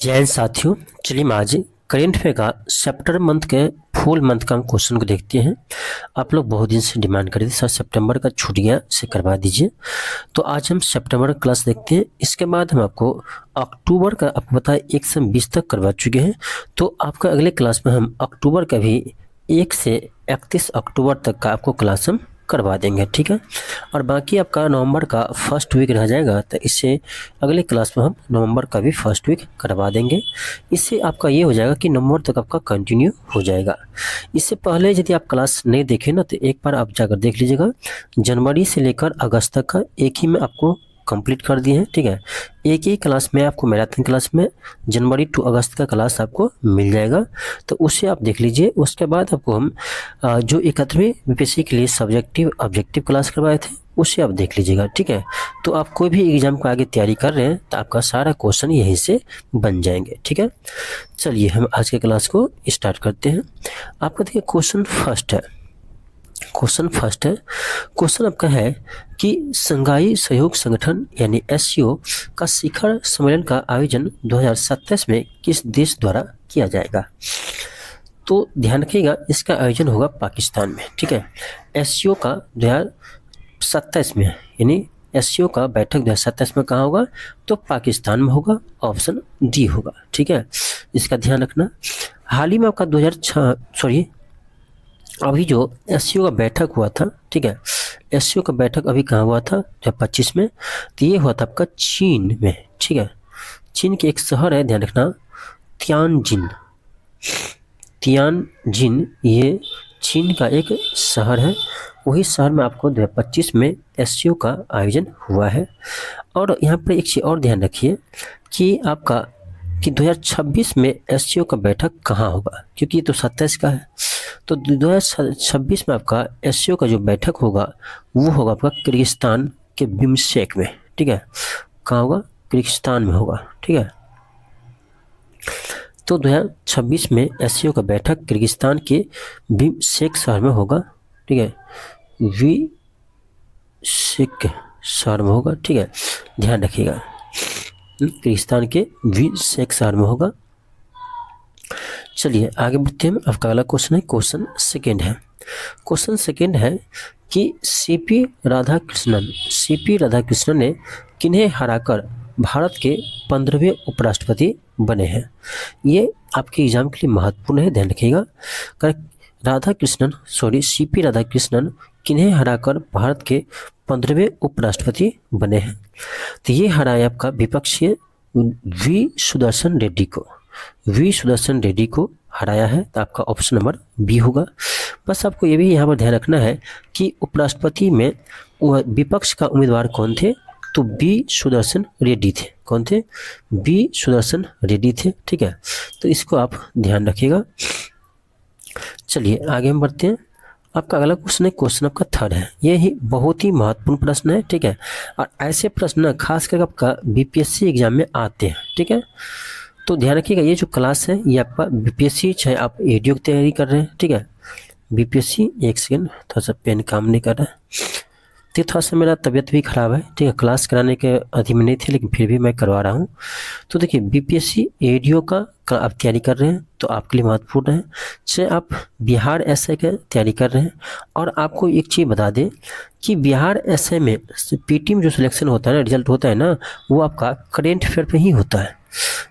जय हिंद साथियों। चलिए हम आज करेंट अफेयर का सितंबर मंथ के फुल मंथ का क्वेश्चन को देखते हैं। आप लोग बहुत दिन से डिमांड कर रहे थे सर सितंबर का छुट्टियां से करवा दीजिए, तो आज हम सितंबर का क्लास देखते हैं। इसके बाद हम आपको अक्टूबर का आपको पता है 1 से 20 तक करवा चुके हैं, तो आपका अगले क्लास में हम अक्टूबर का भी 1 से 31 अक्टूबर तक का आपको क्लास हम करवा देंगे, ठीक है। और बाकी आपका नवंबर का फर्स्ट वीक रह जाएगा, तो इससे अगले क्लास में हम नवंबर का भी फर्स्ट वीक करवा देंगे। इससे आपका ये हो जाएगा कि नवंबर तक आपका कंटिन्यू हो जाएगा। इससे पहले यदि आप क्लास नहीं देखें ना, तो एक बार आप जाकर देख लीजिएगा। जनवरी से लेकर अगस्त तक का एक ही में आपको कंप्लीट कर दिए हैं, ठीक है। एक ही क्लास में आपको मैराथन क्लास में जनवरी टू अगस्त का क्लास आपको मिल जाएगा, तो उसे आप देख लीजिए। उसके बाद आपको हम जो 71वीं बीपीएससी के लिए सब्जेक्टिव ऑब्जेक्टिव क्लास करवाए थे उसे आप देख लीजिएगा, ठीक है। तो आप कोई भी एग्जाम को आगे तैयारी कर रहे हैं तो आपका सारा क्वेश्चन यहीं से बन जाएंगे, ठीक है। चलिए हम आज के क्लास को स्टार्ट करते हैं। आपका देखिए क्वेश्चन फर्स्ट है। क्वेश्चन आपका है कि शंघाई सहयोग संगठन यानी एससीओ का शिखर सम्मेलन का आयोजन 2027 में किस देश द्वारा किया जाएगा। तो ध्यान रखिएगा, इसका आयोजन होगा पाकिस्तान में, ठीक है। एससीओ का 2027 में, यानी एससीओ का बैठक 2027 में कहाँ होगा, तो पाकिस्तान में होगा। ऑप्शन डी होगा, ठीक है। इसका ध्यान रखना। हाल ही में आपका अभी जो एससीओ का बैठक हुआ था, ठीक है, एससीओ का बैठक अभी कहाँ हुआ था, 2025 में, तो ये हुआ था आपका चीन में, ठीक है। चीन के एक शहर है, ध्यान रखना, तियानजिन, ये चीन का एक शहर है। वही शहर में आपको 2025 में एससीओ का आयोजन हुआ है। और यहाँ पर एक चीज़ और ध्यान रखिए कि आपका 2026 में एससीओ का बैठक कहाँ होगा, क्योंकि ये तो 27 का है। तो 2026 में आपका एससीओ का जो बैठक होगा वो होगा आपका किर्गिस्तान के बिमशेक में, ठीक है। कहाँ होगा, किर्गिस्तान में होगा, ठीक है। तो 2026 में एससीओ का बैठक किर्गिस्तान के बिमशेक शहर में होगा, ठीक है। बिमशेक शहर में होगा, ठीक है, ध्यान रखिएगा। किर्गिस्तान के बिमशेक शहर में होगा। चलिए आगे बढ़ते हैं। आपका अगला क्वेश्चन है, क्वेश्चन सेकेंड है कि सीपी राधाकृष्णन ने किन्हें हराकर भारत के 15वें उपराष्ट्रपति बने हैं। ये आपके एग्जाम के लिए महत्वपूर्ण है, ध्यान रखिएगा। सीपी राधाकृष्णन किन्हें हराकर भारत के 15वें उपराष्ट्रपति बने हैं। तो ये हराया आपका विपक्षी वी सुदर्शन रेड्डी को हराया है, तो आपका ऑप्शन नंबर बी होगा। बस आपको ये भी यहाँ पर ध्यान रखना है कि उपराष्ट्रपति में विपक्ष का उम्मीदवार कौन थे, तो बी सुदर्शन रेड्डी थे। कौन थे, बी सुदर्शन रेड्डी थे, ठीक है। तो इसको आप ध्यान रखिएगा। चलिए आगे हम बढ़ते हैं। आपका अगला क्वेश्चन है, क्वेश्चन आपका थर्ड है। ये ही बहुत ही महत्वपूर्ण प्रश्न है, ठीक है। और ऐसे प्रश्न खास करके आपका बीपीएससी एग्जाम में आते हैं, ठीक है। तो ध्यान रखिएगा, ये जो क्लास है ये आपका बीपीएससी, चाहे आप एडीओ की तैयारी कर रहे हैं, ठीक है। बीपीएससी, एक सेकेंड, थोड़ा सा पेन काम नहीं कर रहा है, तो थोड़ा सा मेरा तबीयत भी ख़राब है, ठीक है। क्लास कराने के अधीन में नहीं थे, लेकिन फिर भी मैं करवा रहा हूँ। तो देखिए बीपीएससी एडीओ का आप तैयारी कर रहे हैं तो आपके लिए महत्वपूर्ण है। चाहे आप बिहार एसआई का तैयारी कर रहे हैं, और आपको एक चीज़ बता दें कि बिहार एसआई में पीटी में जो सिलेक्शन होता है ना, रिजल्ट होता है ना, वो आपका करेंट अफेयर पे ही होता है।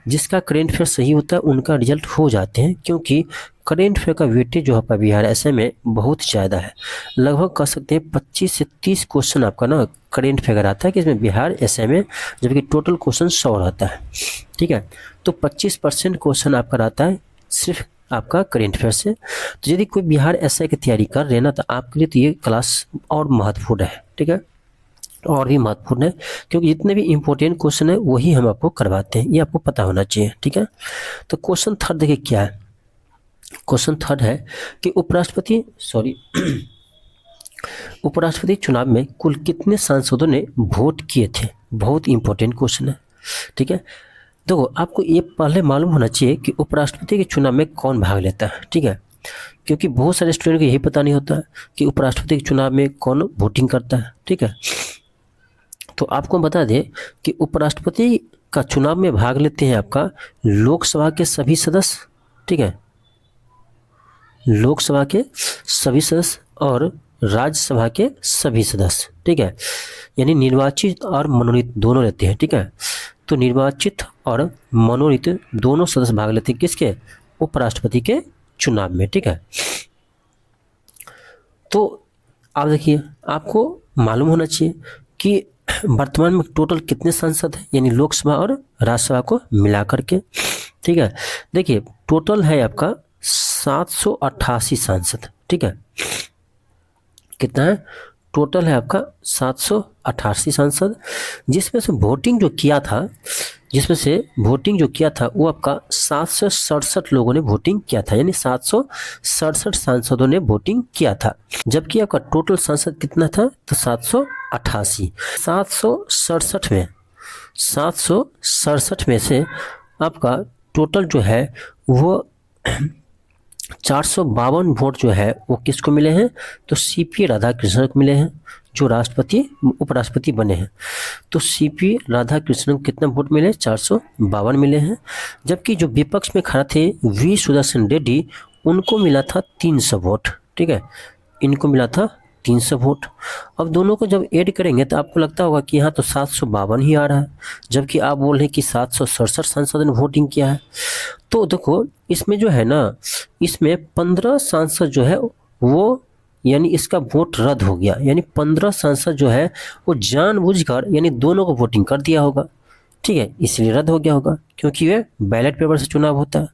जिसका करेंट अफेयर सही होता है उनका रिजल्ट हो जाते हैं, क्योंकि करेंट अफेयर का वेटेज जो आपका बिहार एसआई में बहुत ज़्यादा है। लगभग कह सकते हैं 25 से 30 क्वेश्चन आपका ना करेंट अफेयर आता है कि इसमें बिहार एसआई में, जबकि टोटल क्वेश्चन 100 रहता है, ठीक है। तो 25% क्वेश्चन आपका रहता है सिर्फ आपका करेंट अफेयर से। तो यदि कोई बिहार एसआई की तैयारी कर रहे हैं ना, तो आपके लिए तो ये क्लास और महत्वपूर्ण है, ठीक है, और भी महत्वपूर्ण है, क्योंकि जितने भी इंपॉर्टेंट क्वेश्चन है वही हम आपको करवाते हैं, ये आपको पता होना चाहिए, ठीक है। तो क्वेश्चन थर्ड देखिए क्या है। क्वेश्चन थर्ड है कि उपराष्ट्रपति चुनाव में कुल कितने सांसदों ने वोट किए थे। बहुत इंपॉर्टेंट क्वेश्चन है, ठीक है। देखो आपको ये पहले मालूम होना चाहिए कि उपराष्ट्रपति के चुनाव में कौन भाग लेता है, ठीक है, क्योंकि बहुत सारे स्टूडेंट को यही पता नहीं होता है कि उपराष्ट्रपति के चुनाव में कौन वोटिंग करता है, ठीक है। तो आपको बता दें कि उपराष्ट्रपति का चुनाव में भाग लेते हैं आपका लोकसभा के सभी सदस्य, ठीक है, लोकसभा के सभी सदस्य और राज्यसभा के सभी सदस्य, ठीक है, यानी निर्वाचित और मनोनीत दोनों रहते हैं, ठीक है। तो निर्वाचित और मनोनीत दोनों सदस्य भाग लेते हैं किसके, उपराष्ट्रपति के चुनाव में, ठीक है। तो आप देखिए, आपको मालूम होना चाहिए कि वर्तमान में टोटल कितने सांसद हैं, यानी लोकसभा और राज्यसभा को मिलाकर के, ठीक है। देखिए टोटल है आपका 788 सांसद, ठीक है। कितना है, टोटल है आपका 788 सांसद, जिसमें से वोटिंग जो किया था, वो आपका 767 लोगों ने वोटिंग किया था, यानी 767 सांसदों ने वोटिंग किया था। जबकि आपका टोटल सांसद कितना था, तो 788। 767 में से आपका टोटल जो है वो 452 वोट जो है वो किसको मिले हैं, तो सीपी राधाकृष्णन को मिले हैं, जो उपराष्ट्रपति बने हैं। तो सीपी राधाकृष्णन को कितना वोट मिले, 452 मिले हैं। जबकि जो विपक्ष में खड़ा थे वी सुदर्शन रेड्डी, उनको मिला था 300 वोट, ठीक है, इनको मिला था 300 वोट। अब दोनों को जब ऐड करेंगे तो आपको लगता होगा कि यहाँ तो 752 ही आ रहा है, जबकि आप बोल रहे हैं कि 767 सांसद ने वोटिंग किया है। तो देखो इसमें जो है ना, इसमें 15 सांसद जो है वो, यानी इसका वोट रद्द हो गया, यानी 15 सांसद जो है वो जानबूझकर यानी दोनों को वोटिंग कर दिया होगा, ठीक है, इसलिए रद्द हो गया होगा, क्योंकि वे बैलेट पेपर से चुनाव होता है।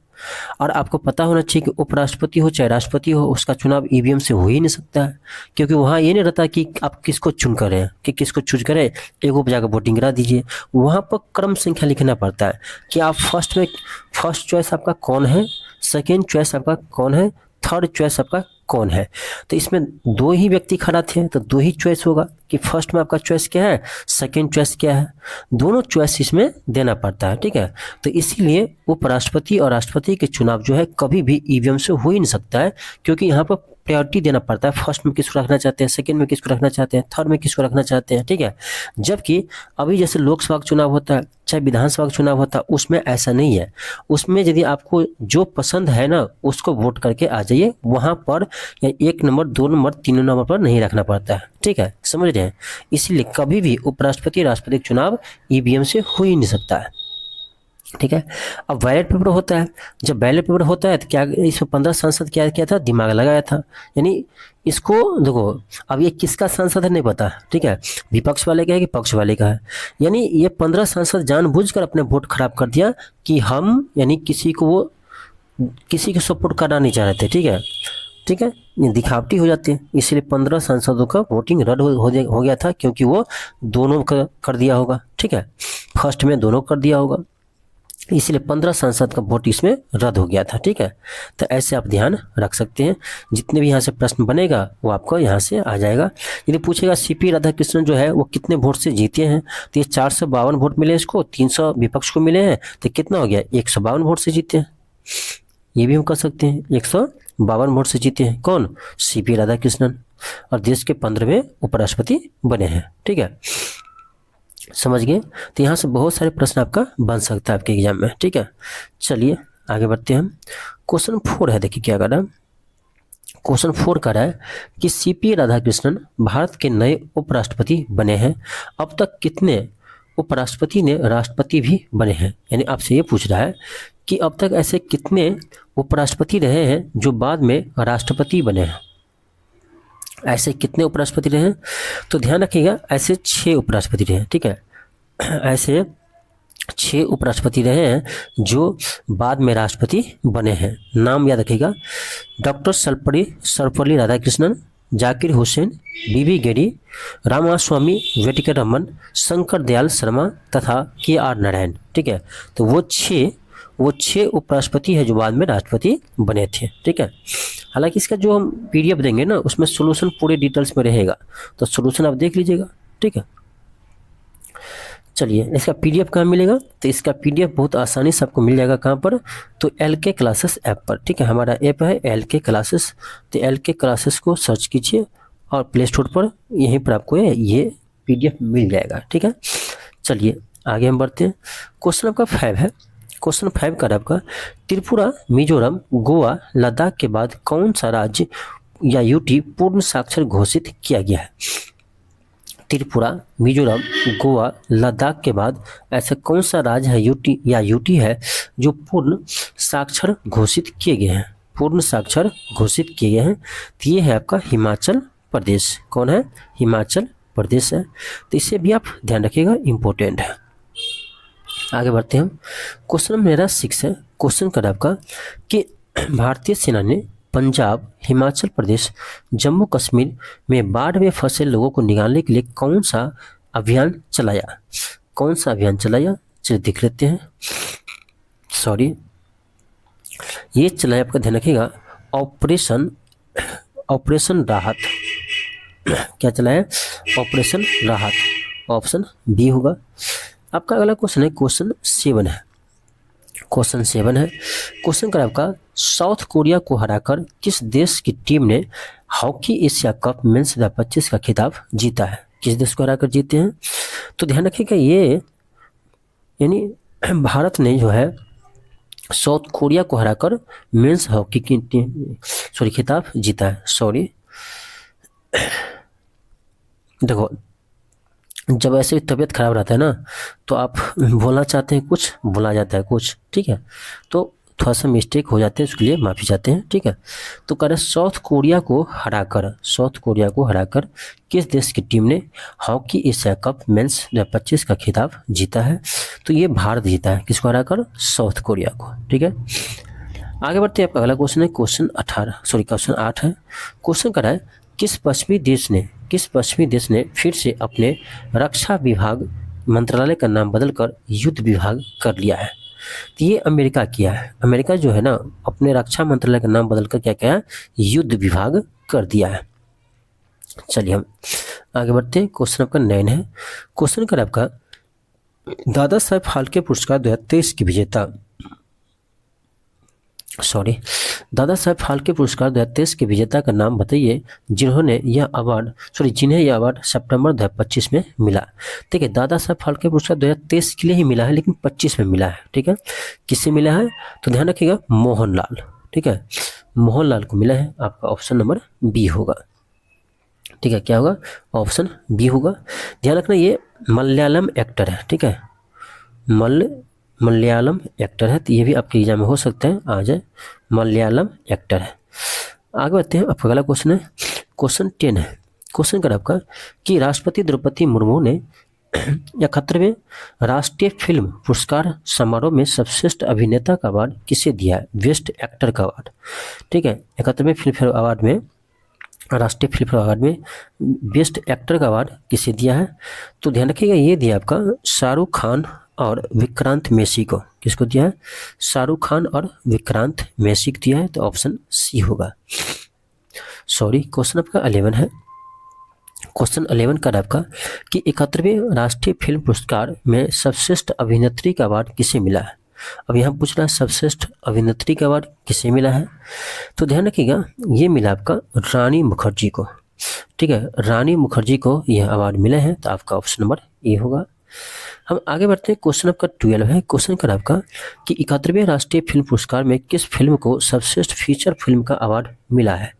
और आपको पता होना चाहिए कि उपराष्ट्रपति हो चाहे राष्ट्रपति हो, उसका चुनाव ईवीएम से हो ही नहीं सकता है, क्योंकि वहाँ ये नहीं रहता कि आप किसको चुन करें, कि किसको चूज करें, एक को जाकर वोटिंग करा दीजिए। वहाँ पर क्रम संख्या लिखना पड़ता है कि आप फर्स्ट चॉइस आपका कौन है, सेकेंड चॉइस आपका कौन है, थर्ड चॉइस आपका कौन है। तो इसमें 2 ही व्यक्ति खड़ा थे, तो 2 ही चॉइस होगा कि फर्स्ट में आपका चॉइस क्या है, सेकंड चॉइस क्या है, दोनों चॉइस इसमें देना पड़ता है, ठीक है। तो इसीलिए उपराष्ट्रपति और राष्ट्रपति के चुनाव जो है कभी भी ईवीएम से हो ही नहीं सकता है, क्योंकि यहाँ पर प्रायोरिटी देना पड़ता है, फर्स्ट में किसको रखना चाहते हैं, सेकंड में किसको रखना चाहते हैं, थर्ड में किसको रखना चाहते हैं, ठीक है। जबकि अभी जैसे लोकसभा का चुनाव होता है चाहे विधानसभा का चुनाव होता है, उसमें ऐसा नहीं है। उसमें यदि आपको जो पसंद है ना उसको वोट करके आ जाइए, वहाँ पर या 1 नंबर 2 नंबर 3 नंबर पर नहीं रखना पड़ता है, ठीक है, समझ रहे हैं। इसलिए कभी भी उपराष्ट्रपति राष्ट्रपति का चुनाव ईवीएम से हो ही नहीं सकता है, ठीक है। अब बैलेट पेपर होता है, जब बैलेट पेपर होता है तो क्या इसमें 15 सांसद क्या किया था, दिमाग लगाया था, यानी इसको देखो अब ये किसका सांसद है नहीं पता, ठीक है, विपक्ष वाले का है कि पक्ष वाले का है, यानी ये 15 सांसद जानबूझकर अपने वोट खराब कर दिया कि हम यानी किसी को सपोर्ट करना नहीं चाह रहे थे, ठीक है, ये दिखावटी हो जाती है। इसलिए 15 सांसदों का वोटिंग रद्द हो गया था, क्योंकि वो दोनों का कर दिया होगा, ठीक है, फर्स्ट में दोनों कर दिया होगा, इसलिए 15 सांसद का वोट इसमें रद्द हो गया था, ठीक है। तो ऐसे आप ध्यान रख सकते हैं, जितने भी यहाँ से प्रश्न बनेगा वो आपको यहाँ से आ जाएगा। यदि पूछेगा सीपी राधाकृष्णन जो है वो कितने वोट से जीते हैं, तो ये 452 वोट मिले इसको, 300 विपक्ष को मिले हैं, तो कितना हो गया, 152 वोट से जीते हैं। ये भी हम कर सकते हैं, 152 वोट से जीते हैं कौन, सीपी राधाकृष्णन, और देश के 15वें उपराष्ट्रपति बने हैं, ठीक है, समझ गए। तो यहाँ से बहुत सारे प्रश्न आपका बन सकता है आपके एग्जाम में, ठीक है। चलिए आगे बढ़ते हैं हम। क्वेश्चन 4 है, देखिए क्या कर रहा है, क्वेश्चन 4 कर रहा है कि सीपी राधाकृष्णन भारत के नए उपराष्ट्रपति बने हैं, अब तक कितने उपराष्ट्रपति ने राष्ट्रपति भी बने हैं, यानी आपसे ये पूछ रहा है कि अब तक ऐसे कितने उपराष्ट्रपति रहे हैं जो बाद में राष्ट्रपति बने हैं, ऐसे कितने उपराष्ट्रपति रहे हैं। तो ध्यान रखिएगा, ऐसे 6 उपराष्ट्रपति रहे हैं, ठीक है, ऐसे 6 उपराष्ट्रपति रहे हैं जो बाद में राष्ट्रपति बने हैं। नाम याद रखिएगा, डॉक्टर सर्वपल्ली राधाकृष्णन, जाकिर हुसैन, बीबी गिरी, रामास्वामी वेंकटरमन, शंकर दयाल शर्मा तथा KR नारायण, ठीक है। तो वो 6 उपराष्ट्रपति है जो बाद में राष्ट्रपति बने थे, ठीक है। हालांकि इसका जो हम PDF देंगे ना उसमें सोल्यूशन पूरे डिटेल्स में रहेगा, तो सोल्यूशन आप देख लीजिएगा, ठीक है। चलिए इसका PDF कहाँ मिलेगा, तो इसका PDF बहुत आसानी से आपको मिल जाएगा, कहाँ पर, तो LK क्लासेस ऐप पर, ठीक है, हमारा ऐप है LK क्लासेस। तो LK क्लासेस को सर्च कीजिए और प्ले स्टोर पर यहीं पर आपको ये PDF मिल जाएगा, ठीक है। चलिए आगे हम बढ़ते हैं। क्वेश्चन आपका 5 है। क्वेश्चन 5 का आपका त्रिपुरा, मिजोरम, गोवा, लद्दाख के बाद कौन सा राज्य या यूटी पूर्ण साक्षर घोषित किया गया है? त्रिपुरा, मिजोरम, गोवा, लद्दाख के बाद ऐसा कौन सा राज्य है यूटी या यूटी है जो पूर्ण साक्षर घोषित किए गए हैं? पूर्ण साक्षर घोषित किए गए हैं, तो ये है आपका हिमाचल प्रदेश। कौन है? हिमाचल प्रदेश है। तो इसे भी आप ध्यान रखिएगा, इंपॉर्टेंट है। आगे बढ़ते हैं हम। क्वेश्चन मेरा 6 है। क्वेश्चन का आपका कि भारतीय सेना ने पंजाब, हिमाचल प्रदेश, जम्मू कश्मीर में बाढ़ में फंसे लोगों को निकालने के लिए कौन सा अभियान चलाया? कौन सा अभियान चलाया? चलिए देख लेते हैं। ये चलाया, आपका ध्यान रखिएगा, ऑपरेशन राहत। क्या चलाया? ऑपरेशन राहत। ऑप्शन बी होगा। आपका अगला क्वेश्चन है, क्वेश्चन 7 है। क्वेश्चन 7 है। क्वेश्चन का आपका साउथ कोरिया को हराकर किस देश की टीम ने हॉकी एशिया कप मेंस 2025 का खिताब जीता है? किस देश को हराकर जीते हैं? तो ध्यान रखिएगा, ये यानी भारत ने जो है साउथ कोरिया को हराकर मेंस हॉकी की खिताब जीता है। देखो, जब ऐसे तबीयत खराब रहता है ना, तो आप बोलना चाहते हैं कुछ, बोला जाता है कुछ, ठीक है, तो थोड़ा सा मिस्टेक हो जाते हैं, उसके लिए माफ़ी चाहते हैं, ठीक है। तो कह रहे साउथ कोरिया को हराकर किस देश की टीम ने हॉकी एशिया कप मेंस 2025 का खिताब जीता है? तो ये भारत जीता है। किसको हराकर? साउथ कोरिया को, ठीक है। आगे बढ़ते हैं। आपका अगला क्वेश्चन है, क्वेश्चन 8 है। क्वेश्चन कर रहा है किस पश्चिमी देश ने फिर से अपने रक्षा विभाग मंत्रालय का नाम बदलकर युद्ध विभाग कर लिया है? तो ये अमेरिका किया है। अमेरिका जो है ना, अपने रक्षा मंत्रालय का नाम बदलकर क्या किया है? युद्ध विभाग कर दिया है। चलिए हम आगे बढ़ते हैं। क्वेश्चन आपका 9 है। क्वेश्चन कर आपका दादा साहेब फाल्के पुरस्कार 2023 की विजेता के विजेता का नाम बताइए जिन्हें यह अवार्ड सितंबर 2025 में मिला। ठीक है, दादा साहब फाल्के पुरस्कार 2023 के लिए ही मिला है, लेकिन 25 में मिला है। ठीक है, किससे मिला है? तो ध्यान रखिएगा, मोहनलाल। ठीक है, मोहनलाल को मिला है। आपका ऑप्शन नंबर बी होगा। ठीक है, क्या होगा? ऑप्शन बी होगा। ध्यान रखना, ये मलयालम एक्टर है। ठीक है, मलयालम एक्टर है, तो ये भी आपके एग्जाम में हो सकता है आ जाए। मलयालम एक्टर है। आगे बढ़ते हैं। आपका अगला क्वेश्चन है, क्वेश्चन 10 है। क्वेश्चन कर आपका कि राष्ट्रपति द्रौपदी मुर्मू ने 71वें राष्ट्रीय फिल्म पुरस्कार समारोह में सर्वश्रेष्ठ अभिनेता का अवार्ड किसे दिया है? बेस्ट एक्टर का अवार्ड। ठीक है, 71वें फिल्म अवार्ड में, राष्ट्रीय फिल्म अवार्ड में बेस्ट एक्टर का अवार्ड किसे दिया है? तो ध्यान रखिएगा, ये दिया आपका शाहरुख खान और विक्रांत मैसी को। किसको दिया है? शाहरुख खान और विक्रांत मैसी को दिया है। तो ऑप्शन सी होगा। क्वेश्चन आपका 11 है। क्वेश्चन 11 का आपका कि 71वें राष्ट्रीय फिल्म पुरस्कार में सर्वश्रेष्ठ अभिनेत्री का अवार्ड किसे मिला है? अब यहाँ पूछ रहा है सर्वश्रेष्ठ अभिनेत्री का अवार्ड किसे मिला है? तो ध्यान रखिएगा, ये मिला आपका रानी मुखर्जी को। ठीक है, रानी मुखर्जी को यह अवार्ड मिला है। तो आपका ऑप्शन नंबर ए होगा। हम आगे बढ़ते हैं। क्वेश्चन आपका 12 है। क्वेश्चन का आपका कि 71वें राष्ट्रीय फिल्म पुरस्कार में किस फिल्म को सर्वश्रेष्ठ फीचर फिल्म का अवार्ड मिला है?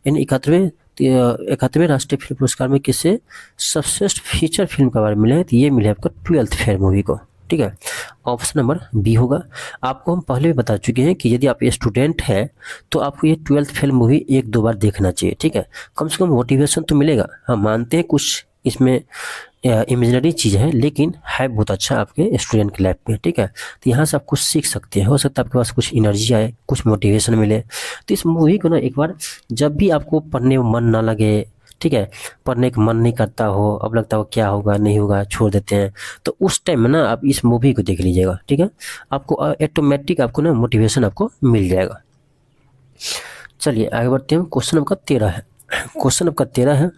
यानी 71वें राष्ट्रीय फिल्म पुरस्कार में किसे सर्वश्रेष्ठ फीचर फिल्म का अवार्ड मिला है? तो ये मिला आपका 12th फेयर मूवी को। ठीक है, ऑप्शन नंबर बी होगा। आपको हम पहले भी बता चुके हैं कि यदि आप स्टूडेंट हैं तो आपको ये 12th फेयर मूवी 1-2 बार देखना चाहिए। ठीक है, कम से कम मोटिवेशन तो मिलेगा। हम मानते हैं कुछ इसमें इमेजिनरी चीज़ है, लेकिन है बहुत अच्छा आपके स्टूडेंट की लाइफ में। ठीक है, तो यहाँ से आप कुछ सीख सकते हैं। हो सकता है आपके पास कुछ एनर्जी आए, कुछ मोटिवेशन मिले। तो इस मूवी को ना एक बार, जब भी आपको पढ़ने में मन ना लगे, ठीक है, पढ़ने का मन नहीं करता हो, अब लगता हो क्या होगा नहीं होगा, छोड़ देते हैं, तो उस टाइम में ना आप इस मूवी को देख लीजिएगा। ठीक है, आपको ऑटोमेटिक आपको ना मोटिवेशन आपको मिल जाएगा। चलिए आगे बढ़ते हैं। क्वेश्चन आपका 13 है। क्वेश्चन आपका 13 है,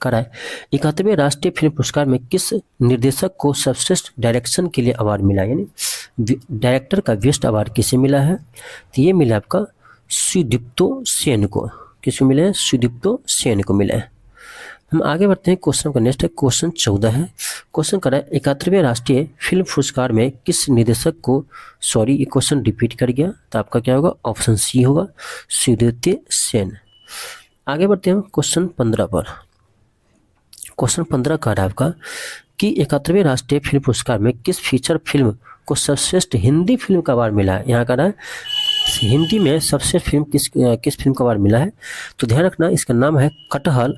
करा है 71वें राष्ट्रीय फिल्म पुरस्कार में किस निर्देशक को सर्वश्रेष्ठ डायरेक्शन के लिए अवार्ड मिला? यानी डायरेक्टर का बेस्ट अवार्ड किसे मिला है? तो ये मिला आपका सुदीप्तो सेन को। किसको मिला है? सुदीप्तो सेन को मिला है। हम आगे बढ़ते हैं। क्वेश्चन का नेक्स्ट है क्वेश्चन 14 है। क्वेश्चन कर रहा है 71वें राष्ट्रीय फिल्म पुरस्कार में किस निर्देशक को, सॉरी ये क्वेश्चन रिपीट कर गया, तो आपका क्या होगा, ऑप्शन सी होगा, सुदीप्ति सेन। आगे बढ़ते हैं क्वेश्चन 15 पर। क्वेश्चन 15 का है आपका कि 71वें राष्ट्रीय फिल्म पुरस्कार में किस फीचर फिल्म को सर्वश्रेष्ठ हिंदी फिल्म का अवार्ड मिला है। यहाँ का है हिंदी में सबसे फिल्म किस फिल्म का अवार्ड मिला है, तो ध्यान रखना इसका नाम है कटहल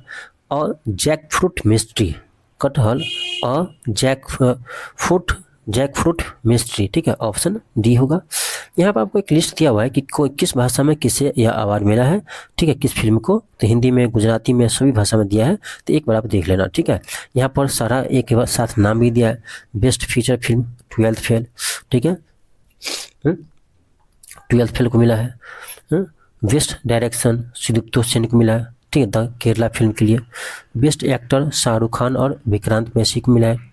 और जैकफ्रूट मिस्ट्री। कटहल और जैकफ्रूट मिस्ट्री, ठीक है, ऑप्शन डी होगा। यहाँ पर आपको एक लिस्ट दिया हुआ है कि कोई किस भाषा में किसे यह अवार्ड मिला है, ठीक है, किस फिल्म को, तो हिंदी में, गुजराती में, सभी भाषा में दिया है, तो एक बार आप देख लेना, ठीक है। यहाँ पर सारा एक साथ नाम भी दिया है। Best feature film 12th fail, ठीक है, 12th फेल को मिला है। बेस्ट डायरेक्शन सुदीप्तो सेन को मिला है, ठीक है, द केरला फिल्म के लिए। बेस्ट एक्टर शाहरुख खान और विक्रांत मैसी को मिला है।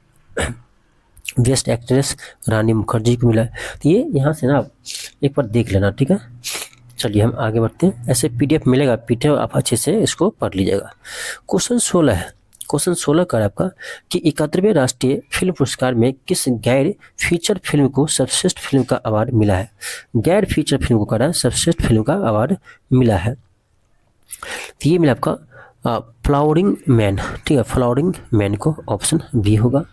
बेस्ट एक्ट्रेस रानी मुखर्जी को मिला है। तो ये यहाँ से ना आप एक बार देख लेना, ठीक है। चलिए हम आगे बढ़ते हैं। ऐसे पीडीएफ मिलेगा, पीडीएफ आप अच्छे से इसको पढ़ लीजिएगा। क्वेश्चन 16 है। क्वेश्चन 16 का आपका कि 71वें राष्ट्रीय फिल्म पुरस्कार में किस गैर फीचर फिल्म को सर्वश्रेष्ठ फिल्म का अवार्ड मिला है। गैर फीचर फिल्म को करा सर्वश्रेष्ठ फिल्म का अवार्ड मिला है, तो ये मिला आपका फ्लावरिंग मैन, ठीक है, फ्लावरिंग मैन को ऑप्शन बी होगा,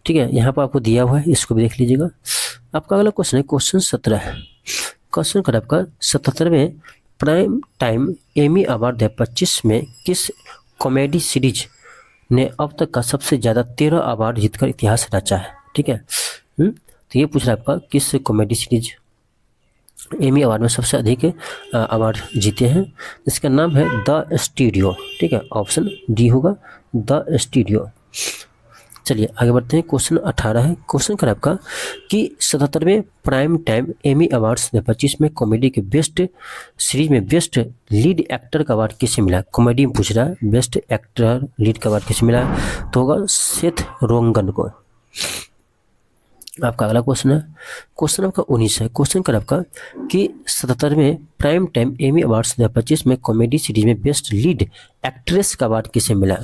ठीक है। यहाँ पर आपको दिया हुआ है, इसको भी देख लीजिएगा। आपका अगला क्वेश्चन है क्वेश्चन 17। क्वेश्चन का आपका 77वें प्राइम टाइम एमी अवार्ड 2025 में किस कॉमेडी सीरीज ने अब तक का सबसे ज़्यादा 13 अवार्ड जीतकर इतिहास रचा है, ठीक है। तो ये पूछ रहा है आपका किस कॉमेडी सीरीज एमी अवार्ड में सबसे अधिक अवार्ड जीते हैं। इसका नाम है द स्टूडियो, ठीक है, ऑप्शन डी होगा, द स्टूडियो। चलिए आगे बढ़ते हैं। क्वेश्चन 18 है। क्वेश्चन कर आपका कि 77वें प्राइम टाइम एमी अवार्ड्स 2025 में कॉमेडी के बेस्ट सीरीज में बेस्ट लीड एक्टर का अवार्ड किसे मिला। कॉमेडी में पूछ रहा है, बेस्ट एक्टर लीड का अवार्ड किसे मिला, तो होगा सेथ रोगन को। आपका अगला क्वेश्चन है क्वेश्चन आपका 19 है। क्वेश्चन कर आपका कि 77वें प्राइम टाइम एमी अवार्ड्स 2025 में कॉमेडी सीरीज में बेस्ट लीड एक्ट्रेस का अवार्ड किसे मिला।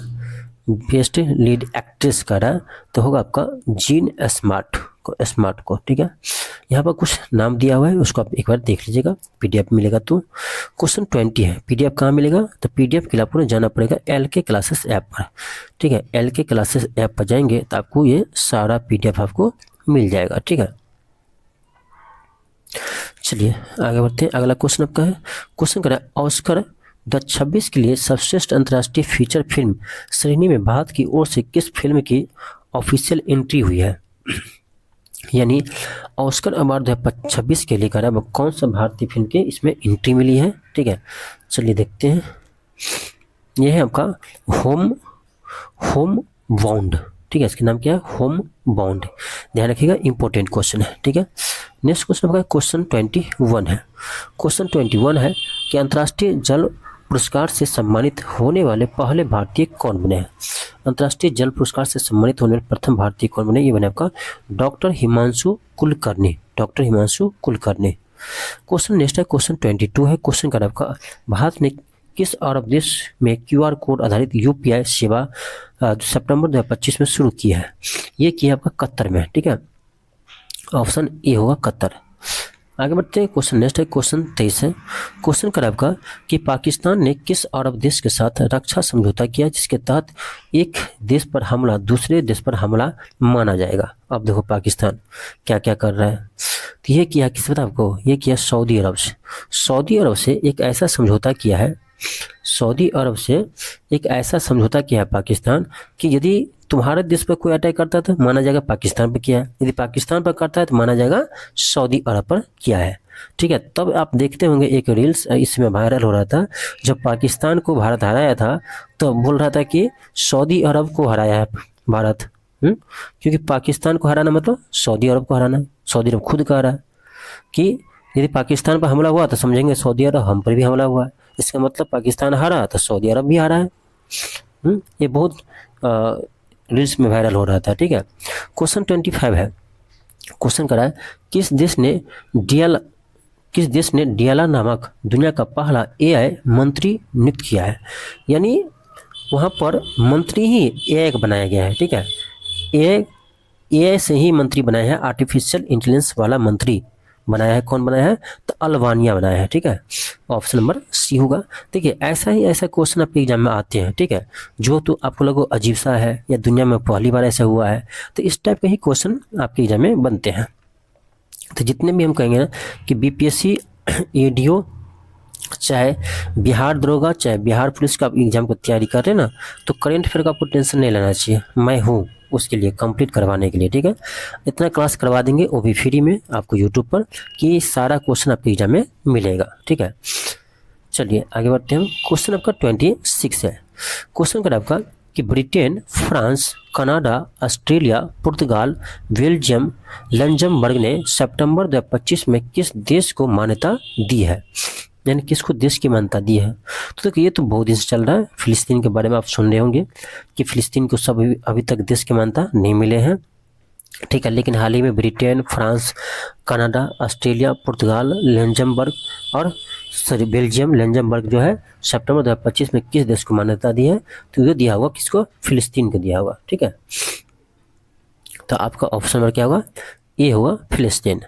बेस्ट लीड एक्ट्रेस का रहा तो होगा आपका जीन स्मार्ट को, ठीक है। यहाँ पर कुछ नाम दिया हुआ है, उसको आप एक बार देख लीजिएगा, पीडीएफ मिलेगा। तो क्वेश्चन 20 है। पीडीएफ कहाँ मिलेगा, तो पीडीएफ के लिए आपको जाना पड़ेगा LK क्लासेस ऐप पर, ठीक है। LK क्लासेस ऐप पर जाएंगे तो आपको ये सारा पीडीएफ आपको मिल जाएगा, ठीक है। चलिए आगे बढ़ते हैं। अगला क्वेश्चन आपका है, क्वेश्चन करें ऑस्कर 2026 के लिए सर्वश्रेष्ठ अंतर्राष्ट्रीय फीचर फिल्म श्रेणी में भारत की ओर से किस फिल्म की ऑफिशियल एंट्री हुई है। यानी ऑस्कर अवार्ड 2026 के लिए करा कौन सा भारतीय फिल्म के इसमें एंट्री मिली है, ठीक है। चलिए देखते हैं। यह है आपका होम बाउंड, ठीक है, इसका नाम क्या है, होम बाउंड। ध्यान रखिएगा, इंपॉर्टेंट क्वेश्चन है, ठीक है। नेक्स्ट क्वेश्चन आपका क्वेश्चन 21 है। क्वेश्चन 21 है कि अंतर्राष्ट्रीय जल पुरस्कार से सम्मानित होने वाले पहले भारतीय कौन बने हैं। अंतर्राष्ट्रीय जल पुरस्कार से सम्मानित होने वाले प्रथम भारतीय कौन बने, ये बने आपका doctor Himanshu Kulkarni. Question next है क्वेश्चन 22 है। क्वेश्चन का आपका भारत ने किस अरब देश में QR कोड आधारित UPI सेवा सितंबर 2025 में शुरू की है। ये किया आपका कतर में, ठीक है, ऑप्शन ए होगा कतर। आगे बढ़ते हैं। क्वेश्चन नेक्स्ट है क्वेश्चन 23 है। क्वेश्चन कर आपका कि पाकिस्तान ने किस अरब देश के साथ रक्षा समझौता किया जिसके तहत एक देश पर हमला दूसरे देश पर हमला माना जाएगा। अब देखो पाकिस्तान क्या क्या कर रहा है। तो ये किया किस पता आपको, ये किया सऊदी अरब से। सऊदी अरब से एक ऐसा समझौता किया है पाकिस्तान कि यदि तुम्हारे देश पर कोई अटैक करता है तो माना जाएगा पाकिस्तान पर किया है, यदि पाकिस्तान पर करता है तो माना जाएगा सऊदी अरब पर किया है, ठीक है। तब आप देखते होंगे एक रील्स इसमें वायरल हो रहा था, जब पाकिस्तान को भारत हराया था तो बोल रहा था कि सऊदी अरब को हराया है भारत, क्योंकि पाकिस्तान को हराना मतलब सऊदी अरब को हराना है। सऊदी अरब खुद कह रहा है कि यदि पाकिस्तान पर हमला हुआ तो समझेंगे सऊदी अरब हम पर भी हमला हुआ है, इसका मतलब पाकिस्तान हारा तो सऊदी अरब भी हारा है। ये बहुत रील्स में वायरल हो रहा था, ठीक है। क्वेश्चन 25 है। क्वेश्चन करा है किस देश ने डियाला नामक दुनिया का पहला AI मंत्री नियुक्त किया है। यानी वहाँ पर मंत्री ही एआई का बनाया गया है, ठीक है। एआई से ही मंत्री बनाया है, आर्टिफिशियल इंटेलिजेंस वाला मंत्री बनाया है। कौन बनाया है? तो अल्बानिया बनाया है, ठीक है। ऑप्शन नंबर सी होगा। देखिए ऐसा क्वेश्चन आपके एग्जाम में आते हैं, ठीक है, जो तो आपको लगो अजीब सा है या दुनिया में पहली बार ऐसा हुआ है, तो इस टाइप के ही क्वेश्चन आपके एग्जाम में बनते हैं। तो जितने भी हम कहेंगे ना कि बीपीएससी एडीओ, चाहे बिहार दरोगा, चाहे बिहार पुलिस का एग्जाम को तैयारी कर रहे हैं ना, तो करेंट अफेयर का आपको टेंशन नहीं लेना चाहिए, मैं हूँ उसके लिए, कंप्लीट करवाने के लिए, ठीक है। इतना क्लास करवा देंगे वो भी फ्री में आपको यूट्यूब पर, कि सारा क्वेश्चन आपके एग्जाम में मिलेगा, ठीक है। चलिए आगे बढ़ते हैं। क्वेश्चन आपका 26 है। क्वेश्चन का आपका कि ब्रिटेन, फ्रांस, कनाडा, ऑस्ट्रेलिया, पुर्तगाल, बेल्जियम, लग्जमबर्ग ने सितंबर 2025 में किस देश को मान्यता दी है, यानी किसको देश की मान्यता दी है। तो देखिए ये तो बहुत दिन से चल रहा है, फिलिस्तीन के बारे में आप सुन रहे होंगे कि फिलिस्तीन को सब अभी तक देश की मान्यता नहीं मिले हैं, ठीक है। लेकिन हाल ही में ब्रिटेन, फ्रांस, कनाडा, ऑस्ट्रेलिया, पुर्तगाल, लग्जमबर्ग और बेल्जियम, लग्जमबर्ग जो है सितंबर 2025 में किस देश को मान्यता दी है, तो ये दिया हुआ किसको? फिलिस्तीन को दिया हुआ, ठीक है। तो आपका ऑप्शन नंबर क्या होगा? ये होगा फिलिस्तीन।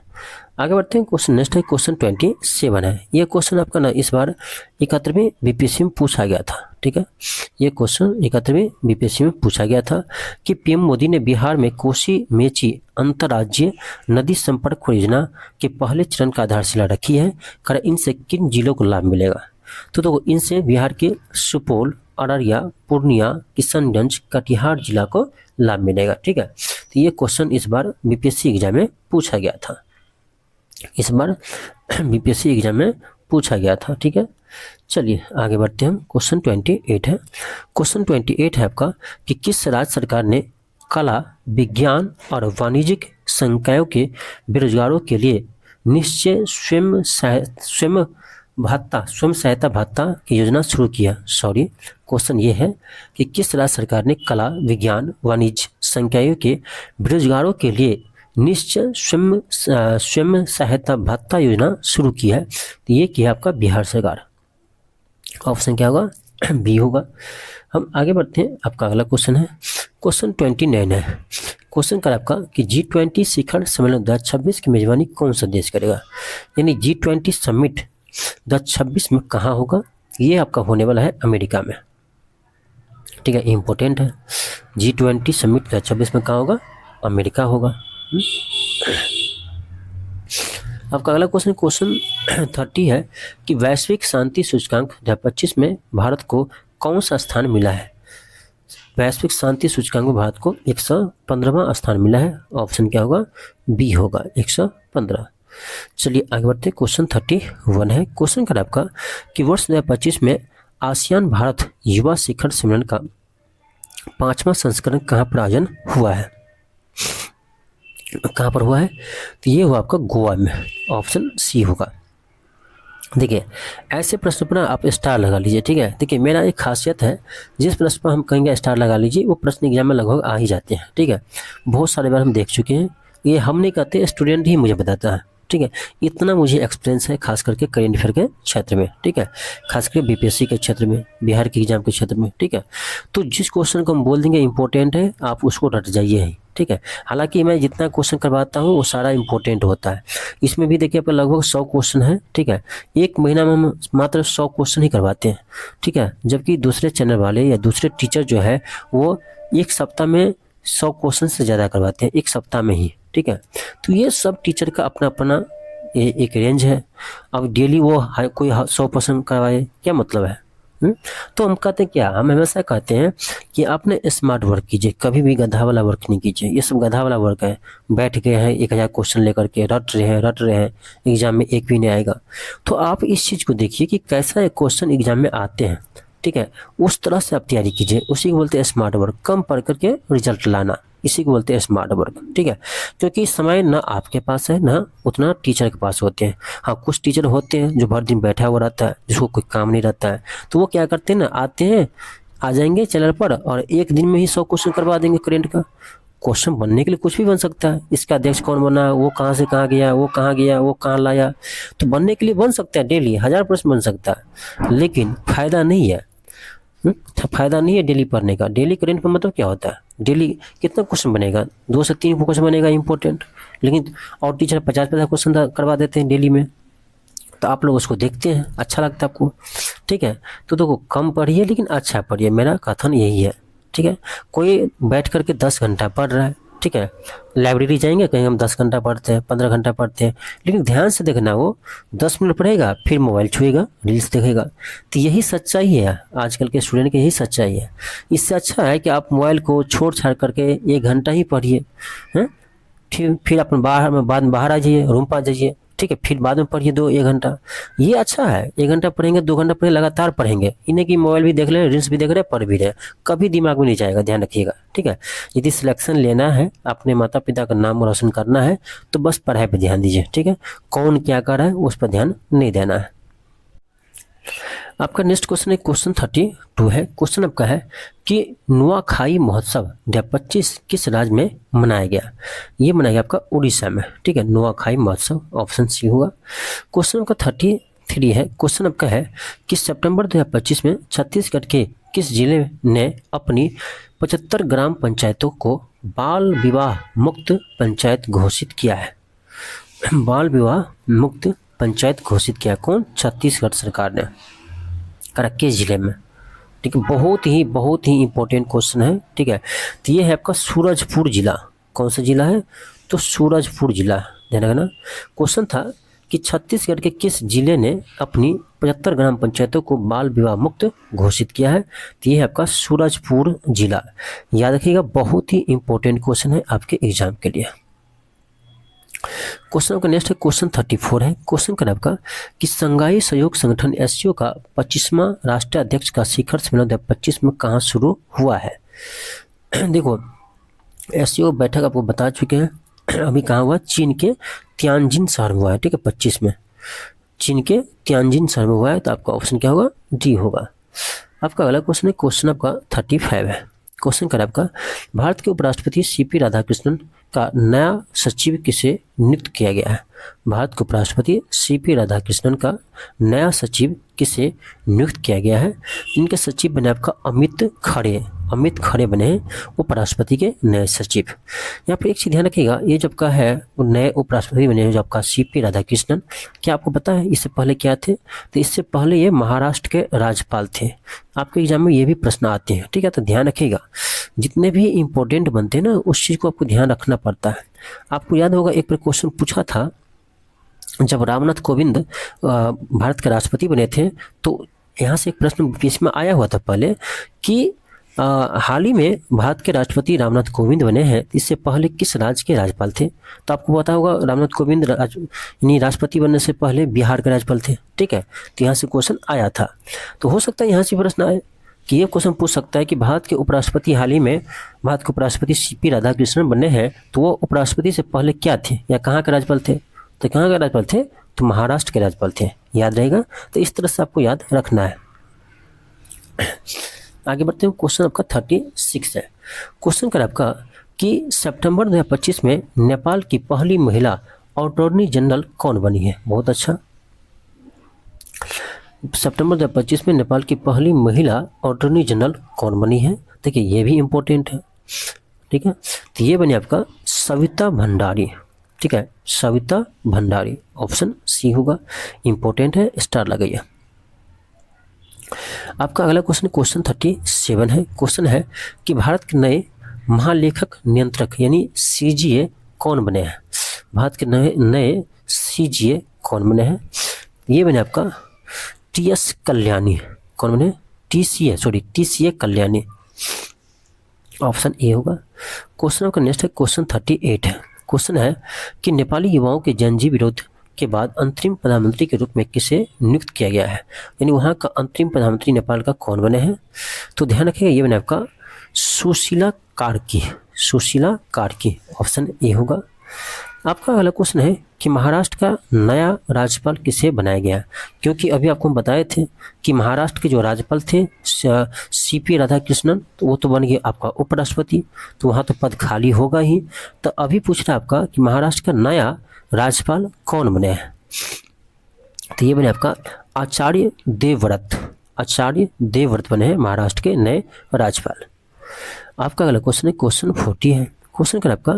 आगे बढ़ते हैं। क्वेश्चन नेक्स्ट है, क्वेश्चन 27 है। ये क्वेश्चन आपका ना इस बार 71वें बीपीएससी में पूछा गया था, ठीक है। ये क्वेश्चन 71वें बीपीएससी में पूछा गया था कि पीएम मोदी ने बिहार में कोसी मेची अंतर्राज्यीय नदी संपर्क परियोजना के पहले चरण का आधारशिला रखी है, कर इनसे किन जिलों को लाभ मिलेगा। तो इनसे बिहार के सुपौल, अररिया, पूर्णिया, किशनगंज, कटिहार जिला को लाभ मिलेगा, ठीक है। तो ये क्वेश्चन इस बार बीपीएससी एग्जाम में पूछा गया था, इस बार बीपीएससी एग्जाम में पूछा गया था, ठीक है। चलिए आगे बढ़ते हैं। क्वेश्चन 28 है। क्वेश्चन 28 है आपका कि किस राज्य सरकार ने कला, विज्ञान और वाणिज्यिक संकायों के बेरोजगारों के लिए निश्चय स्वयं सहायता भत्ता की योजना शुरू किया। क्वेश्चन ये है कि किस राज्य सरकार ने कला, विज्ञान, वाणिज्य संकायों के बेरोजगारों के लिए निश्चय स्वयं सहायता भत्ता योजना शुरू की है। तो ये किया आपका बिहार सरकार। ऑप्शन क्या होगा? बी होगा। हम आगे बढ़ते हैं। आपका अगला क्वेश्चन है, क्वेश्चन 29 है। क्वेश्चन का आपका कि G20 शिखर सम्मेलन 2026 की मेजबानी कौन सा देश करेगा, यानी G20 समिट 2026 में कहाँ होगा। ये आपका होने वाला है अमेरिका में, ठीक है, इंपॉर्टेंट है। G20 समिट 2026 में कहाँ होगा? अमेरिका होगा। आपका अगला क्वेश्चन, क्वेश्चन 30 है कि वैश्विक शांति सूचकांक 2025 में भारत को कौन सा स्थान मिला है। वैश्विक शांति सूचकांक में भारत को 115वां स्थान मिला है। ऑप्शन क्या होगा? बी होगा, 115। चलिए आगे बढ़ते हैं। क्वेश्चन 31 है। क्वेश्चन का आपका कि वर्ष 2025 में आसियान भारत युवा शिखर सम्मेलन का 5वां संस्करण कहाँ पर आयोजन हुआ है, कहाँ पर हुआ है? तो ये हुआ आपका गोवा में। ऑप्शन सी होगा। देखिए ऐसे प्रश्न पर आप स्टार लगा लीजिए, ठीक है। देखिए मेरा एक खासियत है, जिस प्रश्न पर हम कहेंगे स्टार लगा लीजिए वो प्रश्न एग्जाम में लगभग आ ही जाते हैं, ठीक है। बहुत सारे बार हम देख चुके हैं, ये हम नहीं कहते, स्टूडेंट ही मुझे बताता है, ठीक है। इतना मुझे एक्सपीरियंस है खास करके करेंट अफेयर के क्षेत्र में, ठीक है, खास करके बीपीएससी के क्षेत्र में, बिहार के एग्जाम के क्षेत्र में, ठीक है। तो जिस क्वेश्चन को हम बोल देंगे इंपॉर्टेंट है, आप उसको रट जाइए ही, ठीक है। हालांकि मैं जितना क्वेश्चन करवाता हूँ वो सारा इंपॉर्टेंट होता है। इसमें भी देखिए आपका लगभग 100 क्वेश्चन है, ठीक है। एक महीना में हम मात्र 100 क्वेश्चन ही करवाते हैं, ठीक है। जबकि दूसरे चैनल वाले या दूसरे टीचर जो है वो एक सप्ताह में 100 क्वेश्चन से ज़्यादा करवाते हैं, एक सप्ताह में ही, ठीक है। तो ये सब टीचर का अपना अपना एक रेंज है। अब डेली वो कोई 100% करवाए, क्या मतलब है? तो हम कहते हैं क्या, हम हमेशा कहते हैं कि आपने स्मार्ट वर्क कीजिए, कभी भी गधा वाला वर्क नहीं कीजिए। ये सब गधा वाला वर्क है, बैठ गए हैं 1000 क्वेश्चन लेकर के रट रहे हैं, एग्जाम में एक भी नहीं आएगा। तो आप इस चीज़ को देखिए कि कैसा क्वेश्चन एग्जाम में आते हैं, ठीक है, उस तरह से आप तैयारी कीजिए। उसी को बोलते हैं स्मार्ट वर्क, कम पढ़ करके रिजल्ट लाना, इसी को बोलते हैं स्मार्ट वर्क, ठीक है। क्योंकि समय ना आपके पास है ना उतना टीचर के पास होते हैं। हाँ कुछ टीचर होते हैं जो भर दिन बैठा हुआ रहता है, जिसको कोई काम नहीं रहता है, तो वो क्या करते हैं ना, आते हैं, आ जाएंगे चैनल पर और एक दिन में ही 100 क्वेश्चन करवा देंगे करेंट का। क्वेश्चन बनने के लिए कुछ भी बन सकता है, इसका अध्यक्ष कौन बना, वो कहाँ से कहाँ गया, वो कहाँ गया, वो कहाँ लाया, तो बनने के लिए बन सकता है, डेली 1000 प्रश्न बन सकता है, लेकिन फायदा नहीं है। फायदा नहीं है डेली पढ़ने का। डेली करेंट पर मतलब क्या होता है, डेली कितना क्वेश्चन बनेगा, 2 से 3 क्वेश्चन बनेगा इंपॉर्टेंट, लेकिन और टीचर 50-50 क्वेश्चन करवा देते हैं डेली में, तो आप लोग उसको देखते हैं, अच्छा लगता है आपको, ठीक है। तो देखो कम पढ़िए लेकिन अच्छा पढ़िए, मेरा कथन यही है, ठीक है। कोई बैठ करके 10 घंटा पढ़ रहा है, ठीक है, लाइब्रेरी जाएंगे कहीं हम 10 घंटा पढ़ते हैं, 15 घंटा पढ़ते हैं, लेकिन ध्यान से देखना, वो 10 मिनट पढ़ेगा फिर मोबाइल छुएगा, रील्स देखेगा। तो यही सच्चाई है, आजकल के स्टूडेंट की यही सच्चाई है। इससे अच्छा है कि आप मोबाइल को छोड़ छाड़ करके 1 घंटा ही पढ़िए, हैं, फिर अपन बाद में बाहर आ जाइए, रूम पर आ जाइए, ठीक है, फिर बाद में पढ़िए 1 घंटा। ये अच्छा है, 1 घंटा पढ़ेंगे, 2 घंटा पढ़ेंगे, लगातार पढ़ेंगे, इन्हें कि मोबाइल भी देख ले, रील्स भी देख रहे, पढ़ भी रहे, कभी दिमाग में नहीं जाएगा, ध्यान रखिएगा, ठीक है। यदि सिलेक्शन लेना है, अपने माता पिता का नाम रोशन करना है, तो बस पढ़ाई पर ध्यान दीजिए, ठीक है। कौन क्या कर रहा है उस पर ध्यान नहीं देना है। आपका नेक्स्ट क्वेश्चन है, क्वेश्चन 32 है। क्वेश्चन आपका है कि नुआखाई महोत्सव 2025 किस राज्य में मनाया गया। ये मनाया गया आपका उड़ीसा में, ठीक है, नुआखाई महोत्सव, ऑप्शन सी होगा। क्वेश्चन आपका 33 है। क्वेश्चन आपका है कि सितंबर 2025 में छत्तीसगढ़ के किस जिले ने अपनी 75 ग्राम पंचायतों को बाल विवाह मुक्त पंचायत घोषित किया है। बाल विवाह मुक्त पंचायत घोषित किया कौन, छत्तीसगढ़ सरकार ने, किस जिले में, ठीक है। बहुत ही इंपॉर्टेंट क्वेश्चन है, ठीक है। तो ये है आपका सूरजपुर जिला। कौन सा जिला है, तो सूरजपुर जिला, ध्यान रखना। क्वेश्चन था कि छत्तीसगढ़ के किस जिले ने अपनी 75 ग्राम पंचायतों को बाल विवाह मुक्त घोषित किया है, तो ये है आपका सूरजपुर जिला। याद रखिएगा, बहुत ही इंपॉर्टेंट क्वेश्चन है आपके एग्जाम के लिए। क्वेश्चन आपका नेक्स्ट है, क्वेश्चन 34 है। क्वेश्चन का आपका कि संघाई सहयोग संगठन एससीओ का 25वां राष्ट्रीय अध्यक्ष का शिखर सम्मेलन 2025 में कहाँ शुरू हुआ है। देखो एससीओ बैठक आपको बता चुके हैं, अभी कहाँ हुआ, चीन के तियानजिन शहर में हुआ है, ठीक है, 25 में चीन के तियानजिन शहर में हुआ है। तो आपका ऑप्शन क्या होगा, डी होगा। आपका अगला क्वेश्चन है, क्वेश्चन आपका 35 है। क्वेश्चन कर आपका भारत के उपराष्ट्रपति सीपी राधाकृष्णन का नया सचिव किसे नियुक्त किया गया है। भारत के उपराष्ट्रपति सीपी राधाकृष्णन का नया सचिव किसे नियुक्त किया गया है। इनके सचिव बने आपका अमित खड़े बने हैं उपराष्ट्रपति के नए सचिव। यहाँ पर एक चीज़ ध्यान रखिएगा, ये जब का है वो नए उपराष्ट्रपति बने हैं जो आपका सीपी राधाकृष्णन। क्या आपको पता है इससे पहले क्या थे, तो इससे पहले ये महाराष्ट्र के राज्यपाल थे। आपके एग्जाम में ये भी प्रश्न आते हैं, ठीक है, तो ध्यान रखिएगा, जितने भी इंपॉर्टेंट बनते हैं ना उस चीज़ को आपको ध्यान रखना पड़ता है। आपको याद होगा एक पर क्वेश्चन पूछा था, जब रामनाथ कोविंद भारत के राष्ट्रपति बने थे, तो यहाँ से एक प्रश्न बीच में आया हुआ था पहले कि हाल ही में भारत के राष्ट्रपति रामनाथ कोविंद बने हैं, इससे पहले किस राज्य के राज्यपाल थे। तो आपको पता होगा रामनाथ कोविंद यानी राष्ट्रपति बनने से पहले बिहार के राज्यपाल थे, ठीक है। तो यहाँ से क्वेश्चन आया था, तो हो सकता है यहाँ से प्रश्न आए कि ये क्वेश्चन पूछ सकता है कि भारत के उपराष्ट्रपति हाल ही में भारत के उपराष्ट्रपति सीपी राधाकृष्णन बने हैं, तो वो उपराष्ट्रपति से पहले क्या थे या कहाँ के राज्यपाल थे। तो कहाँ के राज्यपाल थे, तो महाराष्ट्र के राज्यपाल थे, याद रहेगा। तो इस तरह से आपको याद रखना है। आगे बढ़ते हैं, क्वेश्चन आपका 36 है। क्वेश्चन का आपका कि सितंबर 2025 में नेपाल की पहली महिला अटॉर्नी जनरल कौन बनी है। बहुत अच्छा, सितंबर 2025 में नेपाल की पहली महिला अटॉर्नी जनरल कौन बनी है। देखिए ये भी इम्पोर्टेंट है, ठीक है। तो ये बनी आपका सविता भंडारी, ठीक है, सविता भंडारी, ऑप्शन सी होगा, इम्पोर्टेंट है, स्टार लगाइए। आपका अगला क्वेश्चन क्वेश्चन 37 है। क्वेश्चन है कि भारत के नए महालेखक नियंत्रक यानी सीजीए कौन बने हैं। भारत के नए सीजीए कौन बने हैं। ये बने आपका टीएस कल्याणी। कौन बने, टीसीए कल्याणी, ऑप्शन ए होगा। क्वेश्चन आपका नेक्स्ट है, क्वेश्चन 38 है। क्वेश्चन है कि नेपाली युवाओं के जनजी विरोध के बाद अंतरिम प्रधानमंत्री के रूप में किसे नियुक्त किया गया है, यानी वहाँ का अंतरिम प्रधानमंत्री नेपाल का कौन बने हैं। तो ध्यान रखिएगा, ये बने आपका सुशीला कार्की, ऑप्शन ए होगा। आपका अगला क्वेश्चन है कि महाराष्ट्र का नया राज्यपाल किसे बनाया गया, क्योंकि अभी आपको हम बताए थे कि महाराष्ट्र के जो राज्यपाल थे सीपी राधाकृष्णन, तो वो तो बन गए आपका उपराष्ट्रपति, तो वहाँ तो पद खाली होगा ही। तो अभी पूछ रहा है आपका कि महाराष्ट्र का नया राज्यपाल कौन बने हैं। तो ये बने आपका आचार्य देवव्रत, आचार्य देवव्रत बने हैं महाराष्ट्र के नए राज्यपाल। आपका अगला क्वेश्चन है क्वेश्चन 40 है। क्वेश्चन कर आपका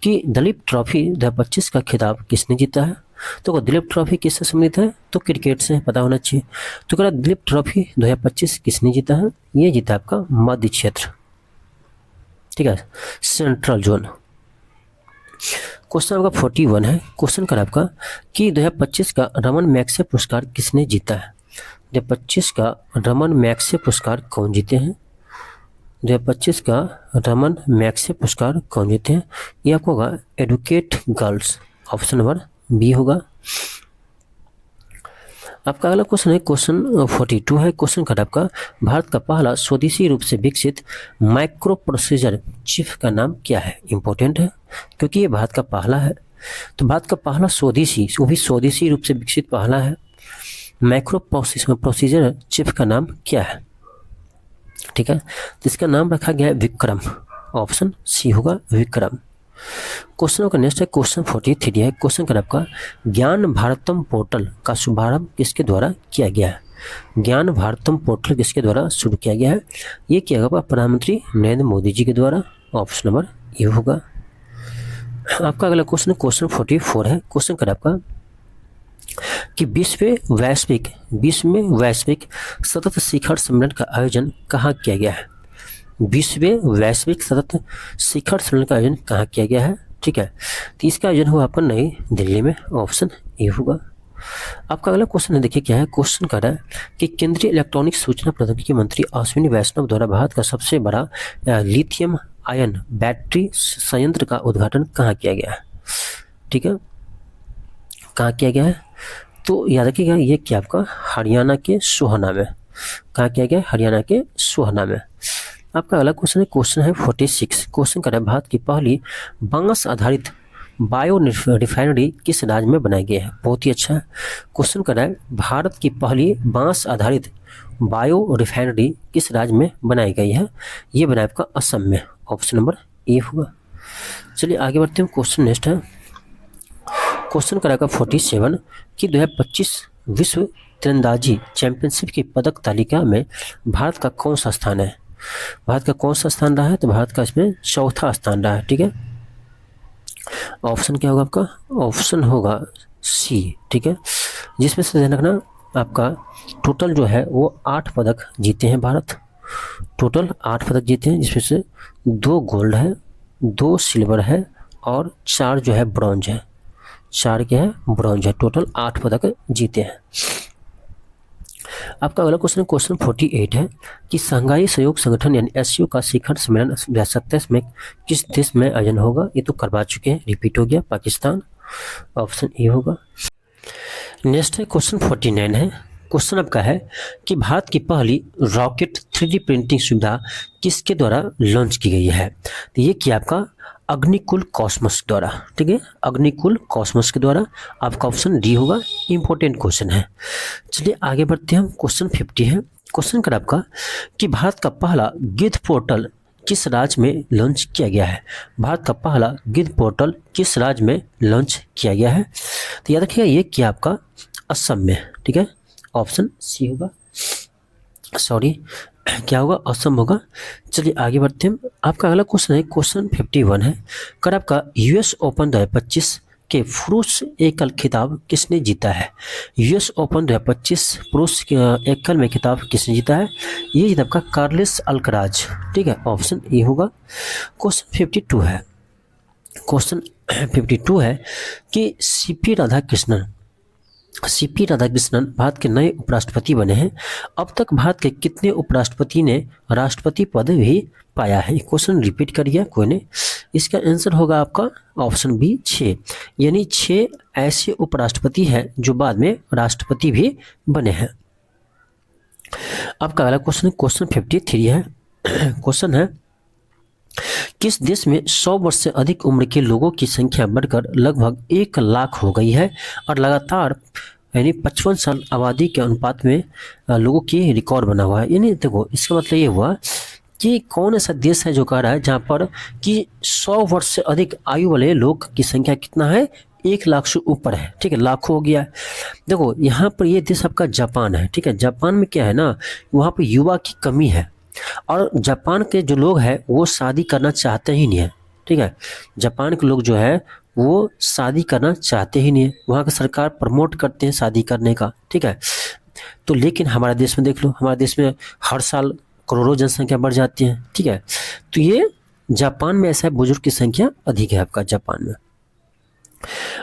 कि दिलीप ट्रॉफी 2025 का खिताब किसने जीता है? तो दिलीप ट्रॉफी किससे संबंधित है? तो क्रिकेट से पता होना चाहिए। तो कह दिलीप ट्रॉफी 2025 किसने जीता है? ये जीता आपका मध्य क्षेत्र, ठीक है, सेंट्रल जोन। क्वेश्चन आपका 41 है। क्वेश्चन कर आपका कि 2025 का रमन मैग्सेसे पुरस्कार किसने जीता है? 2025 का रमन मैग्सेसे पुरस्कार कौन जीते हैं? 2025 का रमन मैग्सेसे पुरस्कार कौन जीते हैं? ये आपको होगा advocate girls, option number B होगा। आपका अगला क्वेश्चन है क्वेश्चन 42 है। क्वेश्चन का आपका भारत का पहला स्वदेशी रूप से विकसित माइक्रो प्रोसीजर चिप का नाम क्या है? इंपॉर्टेंट है क्योंकि ये भारत का पहला है। तो भारत का पहला स्वदेशी, वो भी स्वदेशी रूप से विकसित पहला है माइक्रो प्रोसीजर चिप का नाम क्या है? ठीक है, तो इसका नाम रखा गया है विक्रम, ऑप्शन सी होगा विक्रम। क्वेश्चन का नेक्स्ट है क्वेश्चन 43 है। क्वेश्चन का आपका ज्ञान भारतम पोर्टल का शुभारंभ किसके द्वारा किया गया है? ज्ञान भारतम पोर्टल किसके द्वारा शुरू किया गया है? ये किया गया प्रधानमंत्री नरेंद्र मोदी जी के द्वारा, ऑप्शन नंबर ए होगा। आपका अगला क्वेश्चन क्वेश्चन 44 है। क्वेश्चन का आपका कि विश्व में वैश्विक सतत शिखर सम्मेलन का आयोजन कहाँ किया गया है? विश्व वैश्विक सतत शिखर सम्मेलन का आयोजन कहाँ किया गया है? ठीक है, तो इसका आयोजन हुआ आपका नई दिल्ली में, ऑप्शन ए होगा। आपका अगला क्वेश्चन है, देखिए क्या है। क्वेश्चन कर रहा है कि केंद्रीय इलेक्ट्रॉनिक सूचना प्रौद्योगिकी मंत्री अश्विनी वैष्णव द्वारा भारत का सबसे बड़ा लिथियम आयन बैटरी संयंत्र का उद्घाटन कहाँ किया गया है? ठीक है, कहाँ किया गया है? तो याद रखिएगा ये क्या आपका हरियाणा के सोहना में। कहाँ किया गया? हरियाणा के सोहना में। आपका अगला क्वेश्चन है 46। क्वेश्चन कर रहा है भारत की पहली बांस आधारित बायो रिफाइनरी किस राज्य में बनाई गई है? बहुत ही अच्छा क्वेश्चन कर रहा है भारत की पहली बांस आधारित बायो रिफाइनरी किस राज्य में बनाई गई है? ये बनाया आपका असम में, ऑप्शन नंबर ए होगा। चलिए आगे बढ़ते हैं। क्वेश्चन नेक्स्ट है क्वेश्चन कराएगा 47 कि 2025 विश्व तीरंदाजी चैंपियनशिप की पदक तालिका में भारत का कौन सा स्थान है? भारत का कौन सा स्थान रहा है? तो भारत का इसमें चौथा स्थान रहा है। ठीक है, ऑप्शन क्या होगा आपका? ऑप्शन होगा सी। ठीक है, जिसमें से ध्यान रखना आपका टोटल जो है वो 8 पदक जीते हैं भारत। टोटल 8 पदक जीते हैं, जिसमें से 2 गोल्ड है, 2 सिल्वर है और 4 जो है ब्रॉन्ज है। 4 क्या है? ब्रॉन्ज है। टोटल 8 पदक जीते हैं। आपका अगला क्वेश्चन 48 है कि शंघाई सहयोग संगठन यानी एससीओ का शिखर सम्मेलन 2027 में किस देश में आयोजन होगा? ये तो करवा चुके हैं, रिपीट हो गया, पाकिस्तान, ऑप्शन ए होगा। नेक्स्ट है क्वेश्चन 49 है। क्वेश्चन आपका है कि भारत की पहली रॉकेट 3D प्रिंटिंग सुविधा किसके द्वारा लॉन्च की गई है? तो ये किया आपका अग्निकुल कॉस्मोस द्वारा। ठीक है, अग्निकुल कॉस्मोस के द्वारा। आपका ऑप्शन डी होगा। इंपॉर्टेंट क्वेश्चन है। चलिए आगे बढ़ते हैं। हम क्वेश्चन 50 है। क्वेश्चन कर आपका कि भारत का पहला गिद्ध पोर्टल किस राज्य में लॉन्च किया गया है? भारत का पहला गिद्ध पोर्टल किस राज्य में लॉन्च किया गया है? तो याद रखिएगा ये किया आपका असम में। ठीक है, ऑप्शन सी होगा, सॉरी क्या होगा? असम होगा। चलिए आगे बढ़ते हैं। आपका अगला क्वेश्चन है क्वेश्चन 51 है। कर आपका यूएस ओपन 2025 के पुरुष एकल खिताब किसने जीता है? यूएस ओपन 2025 पुरुष एकल में खिताब किसने जीता है? ये जीता आपका कार्लोस अल्कराज। ठीक है, ऑप्शन ए होगा। क्वेश्चन 52 है। क्वेश्चन 52 है कि सीपी राधाकृष्णन भारत के नए उपराष्ट्रपति बने हैं। अब तक भारत के कितने उपराष्ट्रपति ने राष्ट्रपति पद भी पाया है? क्वेश्चन रिपीट करिए कोई ने। इसका आंसर होगा आपका ऑप्शन बी 6, यानी 6 ऐसे उपराष्ट्रपति हैं जो बाद में राष्ट्रपति भी बने हैं। आपका अगला क्वेश्चन 53 है। क्वेश्चन है किस देश में 100 वर्ष से अधिक उम्र के लोगों की संख्या बढ़कर लगभग 1 लाख हो गई है और लगातार यानी 55 साल आबादी के अनुपात में लोगों की रिकॉर्ड बना हुआ है? यानी देखो इसका मतलब ये हुआ कि कौन ऐसा देश है जो कह रहा है जहाँ पर कि 100 वर्ष से अधिक आयु वाले लोग की संख्या कितना है? 1 लाख से ऊपर है, ठीक है, लाखों हो गया। देखो यहाँ पर ये देश आपका जापान है, ठीक है। जापान में क्या है ना, वहाँ पर युवा की कमी है और जापान के जो लोग हैं वो शादी करना चाहते ही नहीं है, ठीक है। जापान के लोग जो है वो शादी करना चाहते ही नहीं है, वहाँ की सरकार प्रमोट करते हैं शादी करने का, ठीक है। तो लेकिन हमारे देश में देख लो, हमारे देश में हर साल करोड़ों जनसंख्या बढ़ जाती है, ठीक है। तो ये जापान में ऐसा है, बुजुर्ग की संख्या अधिक है आपका जापान में।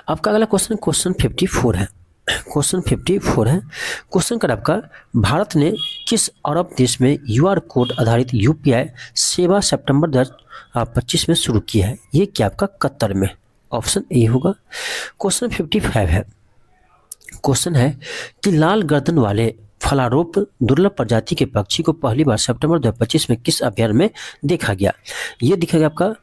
आपका अगला क्वेश्चन क्वेश्चन 54 है। क्वेश्चन 54 है, क्वेश्चन कर आपका, भारत ने किस अरब देश में QR कोड आधारित UPI सेवा सितंबर 2025 में शुरू की है? ये क्या आपका कतर में, ऑप्शन ए होगा। क्वेश्चन 55 है, क्वेश्चन है कि लाल गर्दन वाले फलारोप दुर्लभ प्रजाति के पक्षी को पहली बार सितंबर 2025 में किस अभ्यारण्य में देखा गया? ये दिखा गया आपका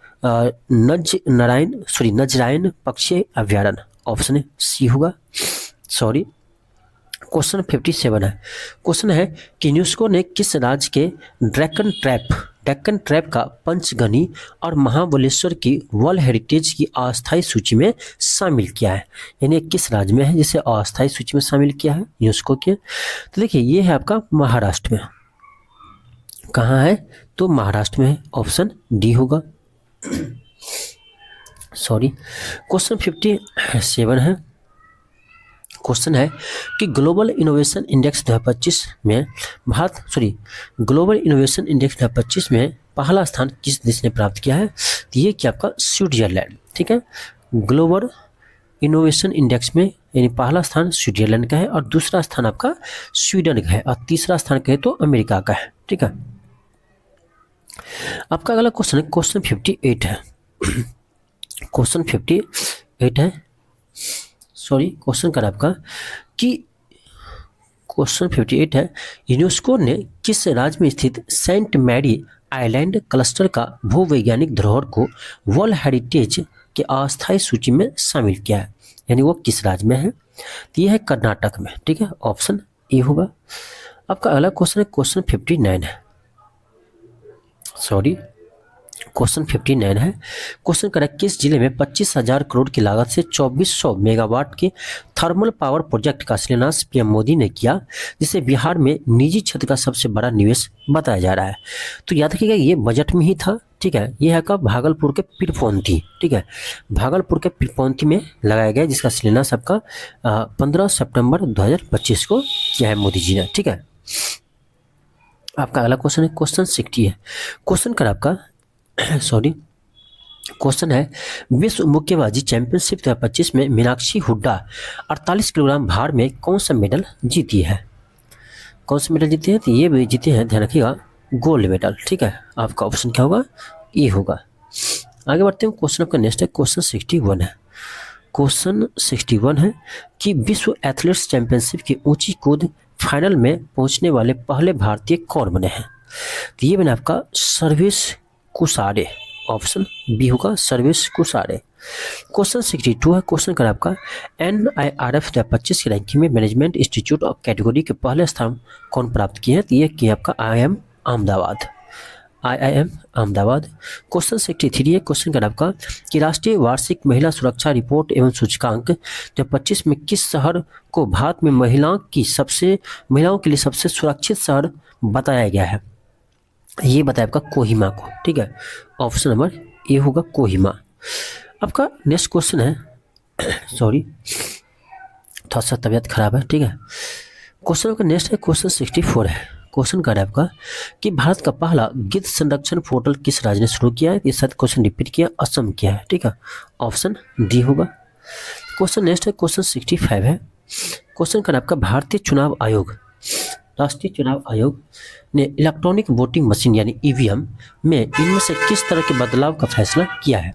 नजराइन पक्षी अभ्यारण्य, ऑप्शन सी होगा, सॉरी। क्वेश्चन 57 है, क्वेश्चन है कि यूनेस्को ने किस राज्य के डेक्कन ट्रैप का पंचगनी और महाबलेश्वर की वर्ल्ड हेरिटेज की अस्थायी सूची में शामिल किया है? यानी किस राज्य में है जिसे अस्थायी सूची में शामिल किया है यूनेस्को के? तो देखिए ये है आपका महाराष्ट्र में। कहाँ है? तो महाराष्ट्र में है, ऑप्शन डी होगा, सॉरी। क्वेश्चन 57 है, क्वेश्चन है कि ग्लोबल इनोवेशन इंडेक्स 2025 में ग्लोबल इनोवेशन इंडेक्स 2025 में पहला स्थान किस देश ने प्राप्त किया है? तो ये क्या आपका स्विट्जरलैंड, ठीक है। ग्लोबल इनोवेशन इंडेक्स में यानी पहला स्थान स्विट्जरलैंड का है और दूसरा स्थान आपका स्वीडन का है और तीसरा स्थान कहे तो अमेरिका का है, ठीक है। आपका अगला क्वेश्चन है क्वेश्चन 58 है। क्वेश्चन 58 है, सॉरी, क्वेश्चन कर आपका कि क्वेश्चन 58 है, यूनेस्को ने किस राज्य में स्थित सेंट मैरी आइलैंड क्लस्टर का भूवैज्ञानिक धरोहर को वर्ल्ड हेरिटेज के अस्थायी सूची में शामिल किया है? यानी वो किस राज्य में है? तो ये है कर्नाटक में, ठीक है, ऑप्शन ए होगा। आपका अगला क्वेश्चन है क्वेश्चन 59 है, सॉरी, क्वेश्चन 59 है, क्वेश्चन करें किस जिले में 25,000 करोड़ की लागत से 2400 मेगावाट के थर्मल पावर प्रोजेक्ट का शिलान्यास PM मोदी ने किया, जिसे बिहार में निजी क्षेत्र का सबसे बड़ा निवेश बताया जा रहा है? तो याद रखिएगा ये बजट में ही था, ठीक है। ये है का भागलपुर के पीरपौंती, ठीक है, भागलपुर के पीरपौंती में लगाया गया, जिसका शिलान्यास आपका 15 सितंबर 2025 को किया है मोदी जी ने, ठीक है। आपका अगला क्वेश्चन है क्वेश्चन 60 है, क्वेश्चन कर आपका सॉरी, क्वेश्चन है विश्व मुक्केबाजी चैंपियनशिप 2025 में मीनाक्षी हुड्डा 48 किलोग्राम भार में कौन सा मेडल जीती है? कौन सा मेडल जीते हैं? तो ये भी जीते हैं, ध्यान रखिएगा, गोल्ड मेडल, ठीक है। आपका ऑप्शन क्या होगा? ए होगा। आगे बढ़ते हैं, क्वेश्चन आपका नेक्स्ट है क्वेश्चन 61 है। क्वेश्चन 61 है कि विश्व एथलेटिक्स चैंपियनशिप की ऊंची कूद फाइनल में पहुंचने वाले पहले भारतीय कौन बने हैं? तो ये बने आपका सर्वेश कुसारे, ऑप्शन बी होगा, सर्वेश कुसारे। क्वेश्चन 62 है, क्वेश्चन कर आपका NIRF 2025 की रैंकिंग में मैनेजमेंट इंस्टीट्यूट ऑफ कैटेगरी के पहले स्थान कौन प्राप्त किए हैं? तो ये किया आपका IIM अहमदाबाद। क्वेश्चन 63 है, क्वेश्चन कर आपका कि राष्ट्रीय वार्षिक महिला सुरक्षा रिपोर्ट एवं सूचकांक 2025 में किस शहर को भारत में महिलाओं के लिए सबसे सुरक्षित शहर बताया गया है? ये बताया आपका कोहिमा को, ठीक है, ऑप्शन नंबर ए होगा कोहिमा। आपका नेक्स्ट क्वेश्चन है सॉरी, थोड़ा सा तबीयत खराब है, ठीक है। क्वेश्चन का नेक्स्ट है क्वेश्चन 64 है। क्वेश्चन का है आपका कि भारत का पहला गिद्ध संरक्षण पोर्टल किस राज्य ने शुरू किया है? ये साथ क्वेश्चन रिपीट किया, असम किया है, ठीक है, ऑप्शन डी होगा। क्वेश्चन नेक्स्ट है क्वेश्चन 65 है। क्वेश्चन का आपका भारतीय चुनाव आयोग, राष्ट्रीय चुनाव आयोग ने इलेक्ट्रॉनिक वोटिंग मशीन यानी EVM में इनमें से किस तरह के बदलाव का फैसला किया है?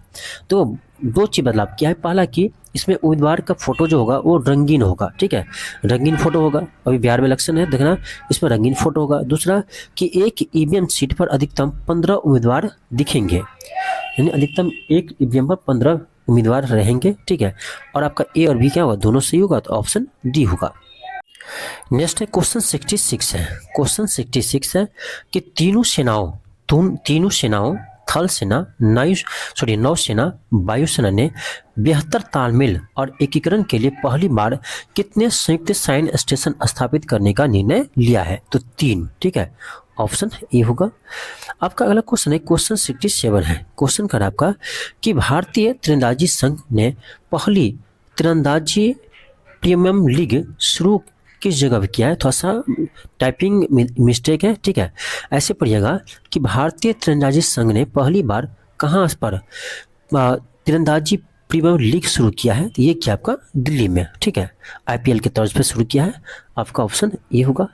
तो 2 चीज बदलाव किया है। पहला कि इसमें उम्मीदवार का फोटो जो होगा वो रंगीन होगा, ठीक है, रंगीन फोटो होगा। अभी बिहार में इलेक्शन है, देखना इसमें रंगीन फोटो होगा। दूसरा कि एक EVM सीट पर अधिकतम 15 उम्मीदवार दिखेंगे, यानी अधिकतम एक EVM पर 15 उम्मीदवार रहेंगे, ठीक है। और आपका ए और बी क्या होगा? दोनों सही होगा, तो ऑप्शन डी होगा। नेक्स्ट है क्वेश्चन 66 है। क्वेश्चन 66 है कि तीनों सेनाओं थल सेना नौसेना वायुसेना ने बेहतर तालमेल और एकीकरण के लिए पहली बार कितने संयुक्त सैन्य स्टेशन स्थापित करने का निर्णय लिया है? तो 3, ठीक है, ऑप्शन ए होगा। आपका अगला क्वेश्चन है क्वेश्चन 67 है। क्वेश्चन कर आपका कि भारतीय तीरंदाजी संघ ने पहली तीरंदाजी प्रीमियम लीग शुरू किस जगह पे किया है? थोड़ा सा टाइपिंग मिस्टेक है, ठीक है, ऐसे पढ़िएगा कि भारतीय तीरंदाजी संघ ने पहली बार कहाँ पर तीरंदाजी प्रीमियम लीग शुरू किया है? तो ये क्या आपका दिल्ली में, ठीक है, आईपीएल के तर्ज पे शुरू किया है। आपका ऑप्शन ये होगा।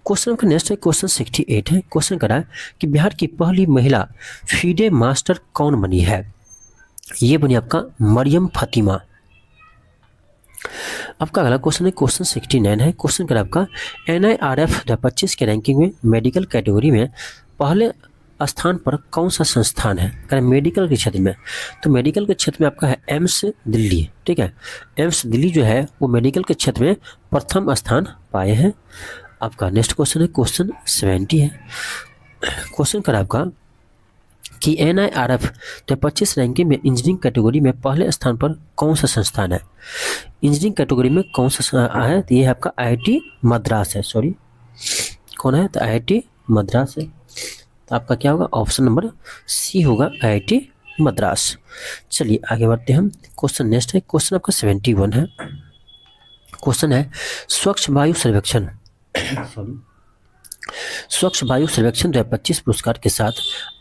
क्वेश्चन का नेक्स्ट है क्वेश्चन 68 है। क्वेश्चन करा कि बिहार की पहली महिला फीडे मास्टर कौन बनी है? ये बनी आपका मरियम फातिमा। आपका अगला क्वेश्चन है क्वेश्चन 69 है। क्वेश्चन करा आपका NIRF 2025 के रैंकिंग में मेडिकल कैटेगरी में पहले स्थान पर कौन सा संस्थान है? करें मेडिकल के क्षेत्र में, तो मेडिकल के क्षेत्र में आपका है एम्स दिल्ली, ठीक है, एम्स दिल्ली जो है वो मेडिकल के क्षेत्र में प्रथम स्थान पाए हैं। आपका नेक्स्ट क्वेश्चन है क्वेश्चन 70 है। क्वेश्चन कर आपका कि NIRF 2025 रैंकिंग में इंजीनियरिंग कैटेगरी में पहले स्थान पर कौन सा संस्थान है? इंजीनियरिंग कैटेगरी में कौन सा है? तो ये है आपका IIT मद्रास है, सॉरी कौन है? तो IIT मद्रास है। तो आपका क्या होगा? ऑप्शन नंबर सी होगा, IIT मद्रास। चलिए आगे बढ़ते हैं हम। क्वेश्चन नेक्स्ट है क्वेश्चन आपका 71 है। क्वेश्चन है स्वच्छ वायु सर्वेक्षण स्वच्छ वायु सर्वेक्षण 2025 पुरस्कार के साथ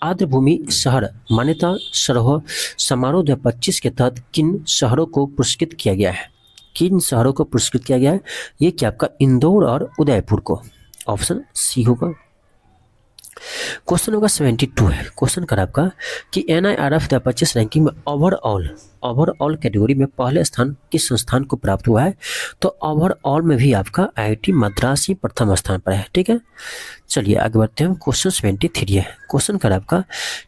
आर्द्रभूमि शहर मान्यता समारोह 2025 के तहत किन शहरों को पुरस्कृत किया गया है? किन शहरों को पुरस्कृत किया गया है? ये क्या आपका इंदौर और उदयपुर को। ऑप्शन सी होगा। क्वेश्चन होगा 72 है। क्वेश्चन कर आपका कि NIRF 2025 रैंकिंग में ओवरऑल कैटेगरी में पहले स्थान किस संस्थान को प्राप्त हुआ है? तो ओवरऑल में भी आपका IIT मद्रास ही प्रथम स्थान पर है, ठीक है। चलिए आगे बढ़ते हैं। क्वेश्चन 73 है। क्वेश्चन कर आपका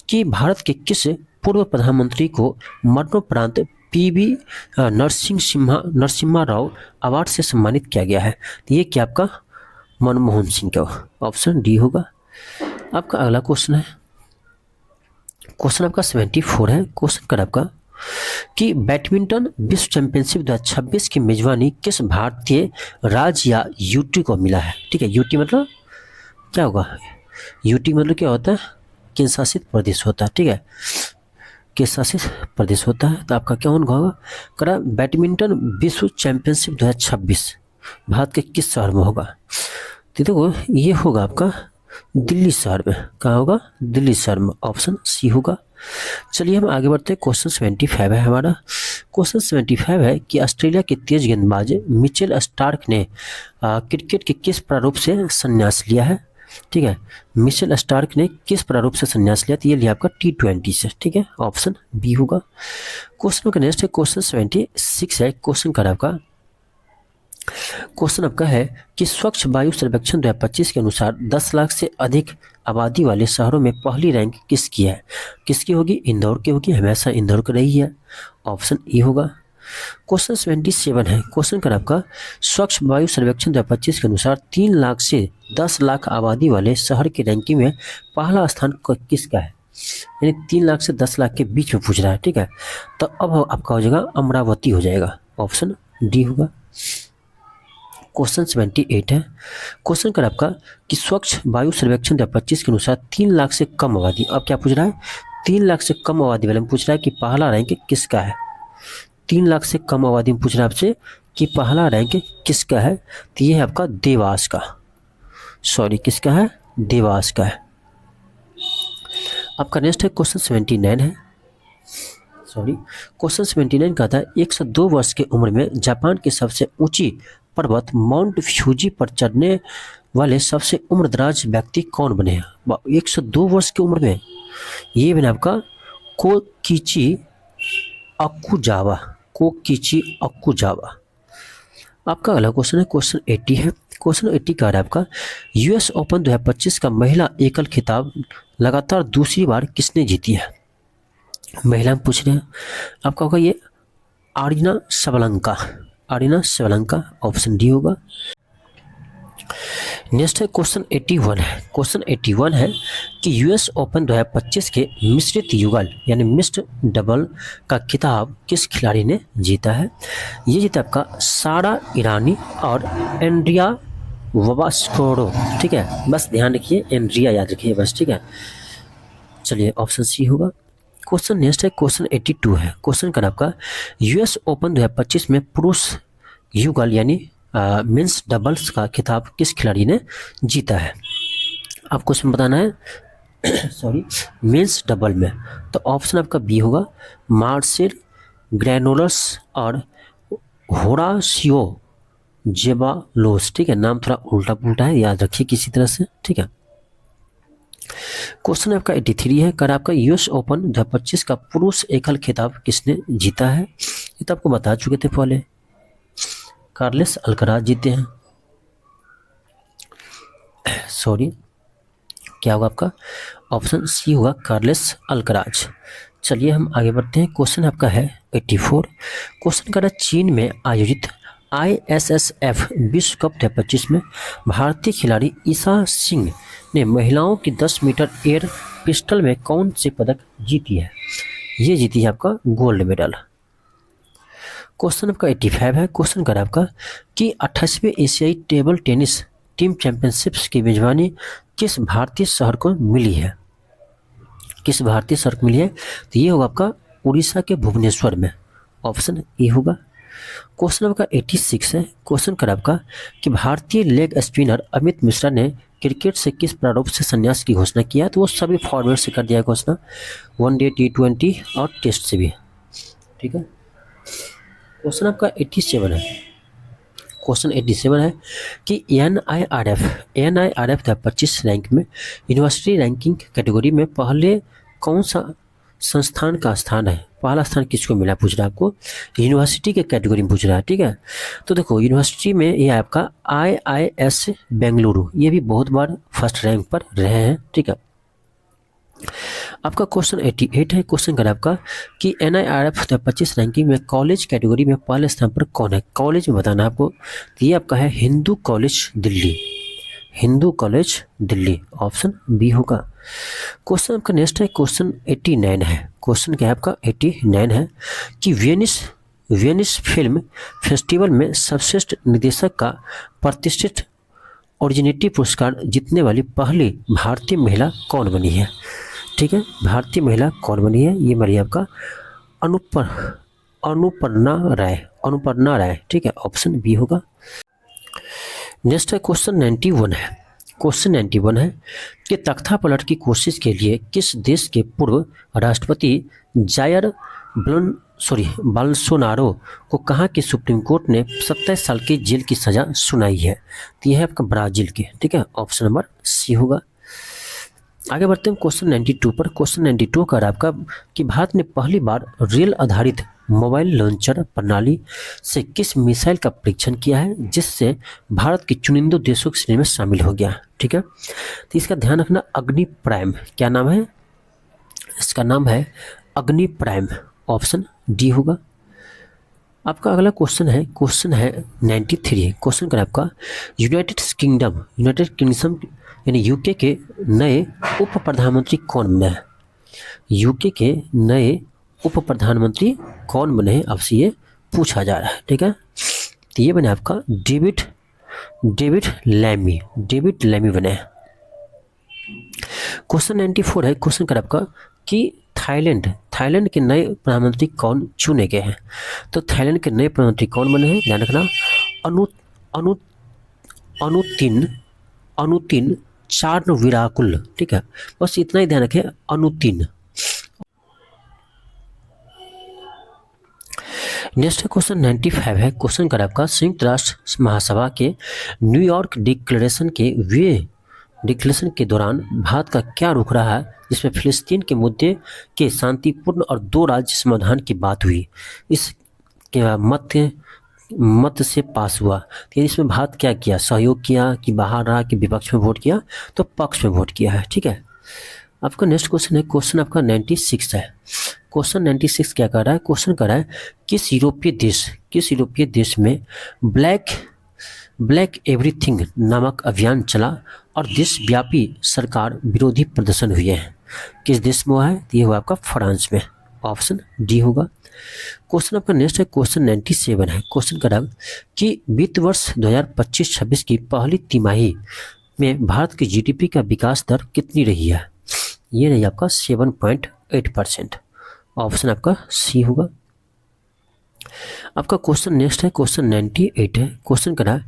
कि भारत के किस पूर्व प्रधानमंत्री को मरणोपरांत PV नरसिम्हा राव अवार्ड से सम्मानित किया गया है? तो ये क्या आपका मनमोहन सिंह का। ऑप्शन डी होगा। आपका अगला क्वेश्चन है क्वेश्चन आपका 74 है। क्वेश्चन कर आपका कि बैडमिंटन विश्व चैंपियनशिप 2026 की मेजबानी किस भारतीय राज्य या यूटी को मिला है? ठीक है, यूटी मतलब क्या होगा? यूटी मतलब क्या होता है? केंद्र शासित प्रदेश होता है, ठीक है, केंद्र शासित प्रदेश होता है। तो आपका क्या होगा? करा बैडमिंटन विश्व चैंपियनशिप 2026 भारत के किस शहर में होगा? तो देखो ये होगा आपका दिल्ली शहर में। कहाँ होगा? दिल्ली शहर में। ऑप्शन सी होगा। चलिए हम आगे बढ़ते हैं। क्वेश्चन 75 है हमारा। क्वेश्चन 75 है कि ऑस्ट्रेलिया के तेज गेंदबाज मिचेल स्टार्क ने क्रिकेट के किस प्रारूप से संन्यास लिया है? ठीक है, मिचेल स्टार्क ने किस प्रारूप से संन्यास लिया? तो ये लिया आपका T20 से, ठीक है, ऑप्शन बी होगा। क्वेश्चन का नेक्स्ट है क्वेश्चन 76 है। क्वेश्चन का आपका क्वेश्चन आपका है कि स्वच्छ वायु सर्वेक्षण 2025 के अनुसार 10 लाख से अधिक आबादी वाले शहरों में पहली रैंक किसकी है? किसकी होगी? इंदौर की होगी, हमेशा इंदौर की रही है। ऑप्शन ई होगा। क्वेश्चन 77 है। क्वेश्चन कर आपका स्वच्छ वायु सर्वेक्षण 2025 के अनुसार 3 लाख से 10 लाख आबादी वाले शहर की रैंकिंग में पहला स्थान किसका है? यानी 3 लाख से 10 लाख के बीच में पूछ रहा है, ठीक है। तो अब आपका हो जाएगा अमरावती हो जाएगा। ऑप्शन डी होगा। क्वेश्चन 78 है। क्वेश्चन कर आपका कि स्वच्छ वायु सर्वेक्षण 2025 के अनुसार 3 लाख से कम आबादी, अब क्या पूछ रहा है? 3 लाख से कम आबादी वाले में पूछ रहा है कि पहला रैंक किसका है? 3 लाख से कम आबादी में पूछ रहा है आपसे कि पहला रैंक किसका है? तो ये है आपका देवास का, सॉरी किसका है? देवास का है। आपका नेक्स्ट है क्वेश्चन 79 है। सॉरी क्वेश्चन 79 का था 102 वर्ष की उम्र में जापान की सबसे ऊंची पर्वत माउंट फ्यूजी पर चढ़ने वाले सबसे उम्रदराज व्यक्ति कौन बने हैं? 102 वर्ष की उम्र में ये बने आपका कोकिची अकुजावा। आपका अगला क्वेश्चन है क्वेश्चन 80 है। क्वेश्चन 80 का है आपका US ओपन 2025 का महिला एकल खिताब लगातार दूसरी बार किसने जीती है? महिला में पूछ रहे हैं। आपका होगा ये आरीना सबलंका। ऑप्शन डी होगा। नेक्स्ट है क्वेश्चन 81 है। क्वेश्चन 81 है कि यूएस ओपन 2025 के मिश्रित युगल यानी मिक्स्ड डबल का खिताब किस खिलाड़ी ने जीता है। ये जीता आपका सारा ईरानी और एंड्रिया वबास्कोरो। ठीक है, बस ध्यान रखिए, एंड्रिया याद रखिए बस। ठीक है, चलिए ऑप्शन सी होगा। क्वेश्चन नेक्स्ट है क्वेश्चन 82 है। क्वेश्चन का आपका यूएस ओपन 2025 में पुरुष युगल यानी मेंस डबल्स का खिताब किस खिलाड़ी ने जीता है। आपको इसमें बताना है सॉरी मेंस डबल में, तो ऑप्शन आपका बी होगा मार्सेल ग्रैनोलस और होरासियो जेबालोस। ठीक है, नाम थोड़ा उल्टा पुल्टा है, याद रखिए किसी तरह से। ठीक है, क्वेश्चन आपका 83 है। कर आपका यूएस ओपन 2025 का पुरुष एकल खिताब किसने जीता है। ये तो आपको बता चुके थे पहले, कार्लेस अल्कराज जीते हैं। सॉरी, क्या होगा आपका ऑप्शन सी होगा कार्लेस अल्कराज। चलिए हम आगे बढ़ते हैं। क्वेश्चन आपका है 84। क्वेश्चन का चीन में आयोजित ISSF विश्व कप 2025 में भारतीय खिलाड़ी ईशा सिंह ने महिलाओं की 10 मीटर एयर पिस्टल में कौन से पदक जीती है। ये जीती है आपका गोल्ड मेडल। क्वेश्चन आपका 85 है। क्वेश्चन कर आपका कि 28वें एशियाई टेबल टेनिस टीम चैंपियनशिप्स की मेजबानी किस भारतीय शहर को मिली है। किस भारतीय शहर को मिली है, तो ये होगा आपका उड़ीसा के भुवनेश्वर में, ऑप्शन ए होगा। क्वेश्चन आपका 86 है। क्वेश्चन कर आपका कि भारतीय लेग स्पिनर अमित मिश्रा ने क्रिकेट से किस प्रारूप से संन्यास की घोषणा किया, तो वो सभी फॉर्मेट से कर दिया घोषणा, वनडे, T20 और टेस्ट से भी। ठीक है, क्वेश्चन आपका 87 है। क्वेश्चन 87 है कि NIRF 2025 रैंक में यूनिवर्सिटी रैंकिंग कैटेगरी में पहले कौन सा संस्थान का स्थान है। पहला स्थान किसको मिला पूछ रहा है आपको, यूनिवर्सिटी के कैटेगरी में पूछ रहा है। ठीक है, तो देखो यूनिवर्सिटी में ये आपका IIS बेंगलुरु, ये भी बहुत बार फर्स्ट रैंक पर रहे हैं। ठीक है, आपका क्वेश्चन 88 है। क्वेश्चन कर आपका कि NIRF 2025 रैंकिंग में कॉलेज कैटेगरी में पहले स्थान पर कौन है। कॉलेज में बताना है आपको, तो ये आपका है Hindu college Delhi, Hindu college Delhi, option B होगा। क्वेश्चन आपका नेक्स्ट है क्वेश्चन 89 है। क्वेश्चन क्या है आपका 89 है कि वेनिस फिल्म फेस्टिवल में सर्वश्रेष्ठ निर्देशक का प्रतिष्ठित ओरिजिनेटिव पुरस्कार जीतने वाली पहली भारतीय महिला कौन बनी है। ठीक है, भारतीय महिला कौन बनी है, ये बनी आपका अनुपर्णा राय। ठीक है, ऑप्शन बी होगा। नेक्स्ट है क्वेश्चन 91 है। क्वेश्चन 91 है कि तख्ता पलट की कोशिश के लिए किस देश के पूर्व राष्ट्रपति जायर बोल्सोनारो को कहाँ की सुप्रीम कोर्ट ने 27 साल की जेल की सजा सुनाई है, तो यह है आपका ब्राजील के। ठीक है, ऑप्शन नंबर सी होगा। आगे बढ़ते हैं क्वेश्चन 92 पर। क्वेश्चन 92 का आपका कि भारत ने पहली बार रेल आधारित मोबाइल लॉन्चर प्रणाली से किस मिसाइल का परीक्षण किया है, जिससे भारत के चुनिंदा देशों की श्रेणी में शामिल हो गया। ठीक है, तो इसका ध्यान रखना, अग्नि प्राइम, क्या नाम है इसका, नाम है अग्नि प्राइम, ऑप्शन डी होगा। आपका अगला क्वेश्चन है क्वेश्चन है 93। क्वेश्चन का आपका यूनाइटेड किंगडम यानी यूके के नए उप प्रधानमंत्री कौन बने हैं। यूके के नए उप प्रधानमंत्री कौन बने हैं, आपसे ये पूछा जा रहा है। ठीक है, तो ये बने आपका डेविड लैमी बने हैं। क्वेश्चन 94 है। क्वेश्चन कर आपका कि थाईलैंड के नए प्रधानमंत्री कौन चुने गए हैं, तो थाईलैंड के नए प्रधानमंत्री कौन बने हैं, ध्यान रखना, अनुतिन चार्नविराकुल। ठीक है, बस इतना ही ध्यान रखें, अनुतिन। नेक्स्ट क्वेश्चन 95 है। क्वेश्चन कर आपका संयुक्त राष्ट्र महासभा के न्यूयॉर्क डिक्लेरेशन के दौरान भारत का क्या रुख रहा है, जिसमें फिलिस्तीन के मुद्दे के शांतिपूर्ण और 2 राज्य समाधान की बात हुई, इस मत से पास हुआ। तो इसमें भारत क्या किया, सहयोग किया कि बाहर रहा कि विपक्ष में वोट किया, तो पक्ष में वोट किया है। ठीक है, आपका नेक्स्ट क्वेश्चन है क्वेश्चन आपका 96 है। क्वेश्चन 96 क्या कर रहा है, क्वेश्चन कर रहा है किस यूरोपीय देश में ब्लैक एवरीथिंग नामक अभियान चला और देशव्यापी सरकार विरोधी प्रदर्शन हुए हैं। किस देश में हुआ है? तो ये हुआ आपका फ्रांस में। ऑप्शन डी होगा। क्वेश्चन आपका नेक्स्ट है, क्वेश्चन 97 है। क्वेश्चन का नाम कि वित्त वर्ष 2025-26 की पहली तिमाही में भारत की जीडीपी का विकास दर कितनी रही है? ये रही आपका 7.8%। ऑप्शन आपका सी होगा। आपका क्वेश्चन नेक्स्ट है, क्वेश्चन 98 है। क्वेश्चन का नाम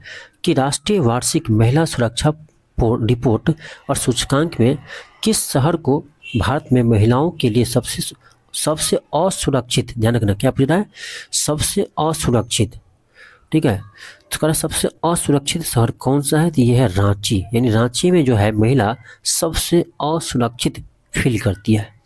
कि राष्ट्रीय वार्षिक महिला सुरक्षा रिपोर्ट और सूचकांक में किस शहर को भारत में महिलाओं के लिए सबसे असुरक्षित, ध्यान रखना क्या पूछ रहा है, सबसे असुरक्षित, ठीक है, तो कह सबसे असुरक्षित शहर कौन सा है? तो ये है रांची, यानी रांची में जो है महिला सबसे असुरक्षित फील करती है।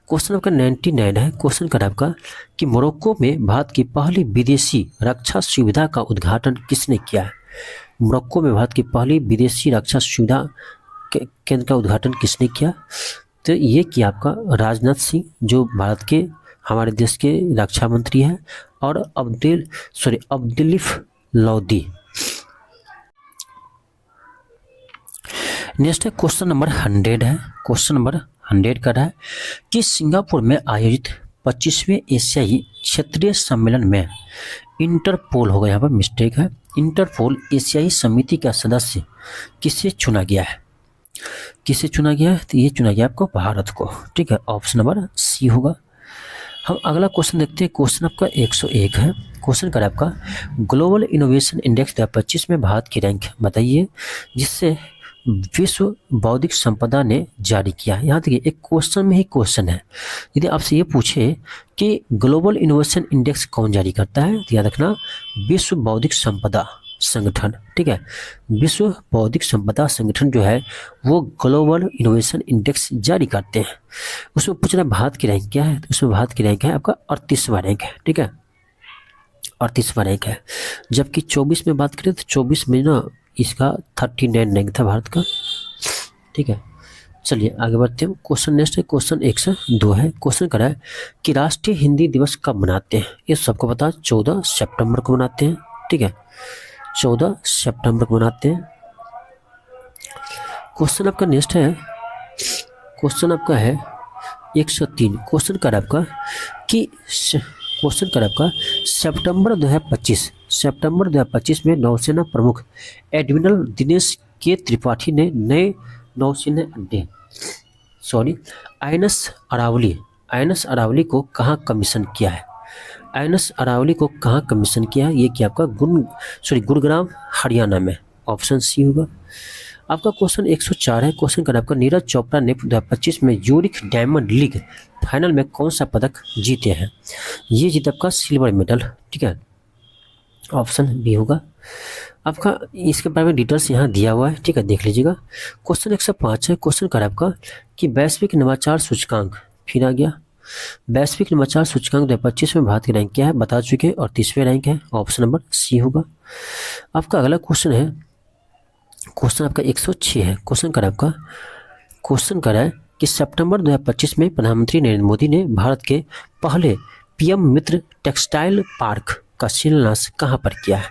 क्वेश्चन आपका 99 है। क्वेश्चन का आपका कि मोरक्को में भारत की पहली विदेशी रक्षा सुविधा का उद्घाटन किसने किया है? मोरक्को में भारत की पहली विदेशी रक्षा सुविधा केंद्र का उद्घाटन किसने किया? तो ये किया आपका राजनाथ सिंह, जो भारत के हमारे देश के रक्षा मंत्री हैं, और अब्दुल्लिफ लोदी। नेक्स्ट है क्वेश्चन नंबर 100 है। क्वेश्चन नंबर 100 का है कि सिंगापुर में आयोजित 25वें एशियाई क्षेत्रीय सम्मेलन में इंटरपोल, होगा यहाँ पर मिस्टेक है, इंटरपोल एशियाई समिति का सदस्य किसे चुना गया है? किसे चुना गया है? तो ये चुना गया आपको भारत को, ठीक है। ऑप्शन नंबर सी होगा। हम अगला क्वेश्चन देखते हैं। क्वेश्चन आपका 101 है। क्वेश्चन का आपका ग्लोबल इनोवेशन इंडेक्स 2025 में भारत की रैंक बताइए, जिससे विश्व बौद्धिक संपदा ने जारी किया है। यहाँ देखिए एक क्वेश्चन में ही क्वेश्चन है। यदि आपसे ये पूछे कि ग्लोबल इनोवेशन इंडेक्स कौन जारी करता है, तो याद रखना विश्व बौद्धिक संपदा संगठन, ठीक है। विश्व बौद्धिक संपदा संगठन जो है वो ग्लोबल इनोवेशन इंडेक्स जारी करते हैं। उसमें पूछ रहा है भारत की रैंक क्या है, तो उसमें भारत की रैंक है आपका 38वां रैंक है, ठीक है, 38वां रैंक है। जबकि 24 में बात करें तो 24 में ना इसका 39 रैंक था भारत का, ठीक है। चलिए आगे बढ़ते हैं। क्वेश्चन नेक्स्ट है, क्वेश्चन 102 है। क्वेश्चन कर रहा है कि राष्ट्रीय हिंदी दिवस कब मनाते हैं? ये सबको पता है 14 सितंबर को मनाते हैं, ठीक है, 14 सितंबर को मनाते हैं। क्वेश्चन आपका नेक्स्ट है, क्वेश्चन आपका है 103। क्वेश्चन कर आपका कि क्वेश्चन कर आपका सितंबर 2025 में नौसेना प्रमुख एडमिरल दिनेश के त्रिपाठी ने नए नौसेना अड्डे आईएनएस अरावली को कहाँ कमीशन किया है? आईएनएस अरावली को कहाँ कमीशन किया है? ये क्या आपका गुरुग्राम हरियाणा में। ऑप्शन सी होगा। आपका क्वेश्चन 104 है। क्वेश्चन का आपका नीरज चोपड़ा ने 2025 में यूरिक डायमंड लीग फाइनल में कौन सा पदक जीते हैं? ये जीता आपका सिल्वर मेडल, ठीक है। ऑप्शन बी होगा। आपका इसके बारे में डिटेल्स यहाँ दिया हुआ है, ठीक है, देख लीजिएगा। क्वेश्चन 105 है। क्वेश्चन का आपका कि वैश्विक नवाचार सूचकांक, फिर आ गया वैश्विक नवाचार सूचकांक 2025 में भारत की रैंक क्या है? बता चुके, और 30वें रैंक है। ऑप्शन नंबर सी होगा। आपका अगला क्वेश्चन है, क्वेश्चन आपका 106 है। क्वेश्चन कर रहा है कि सितंबर 2025 में प्रधानमंत्री नरेंद्र मोदी ने भारत के पहले पीएम मित्र टेक्सटाइल पार्क का शिलान्यास कहाँ पर किया है?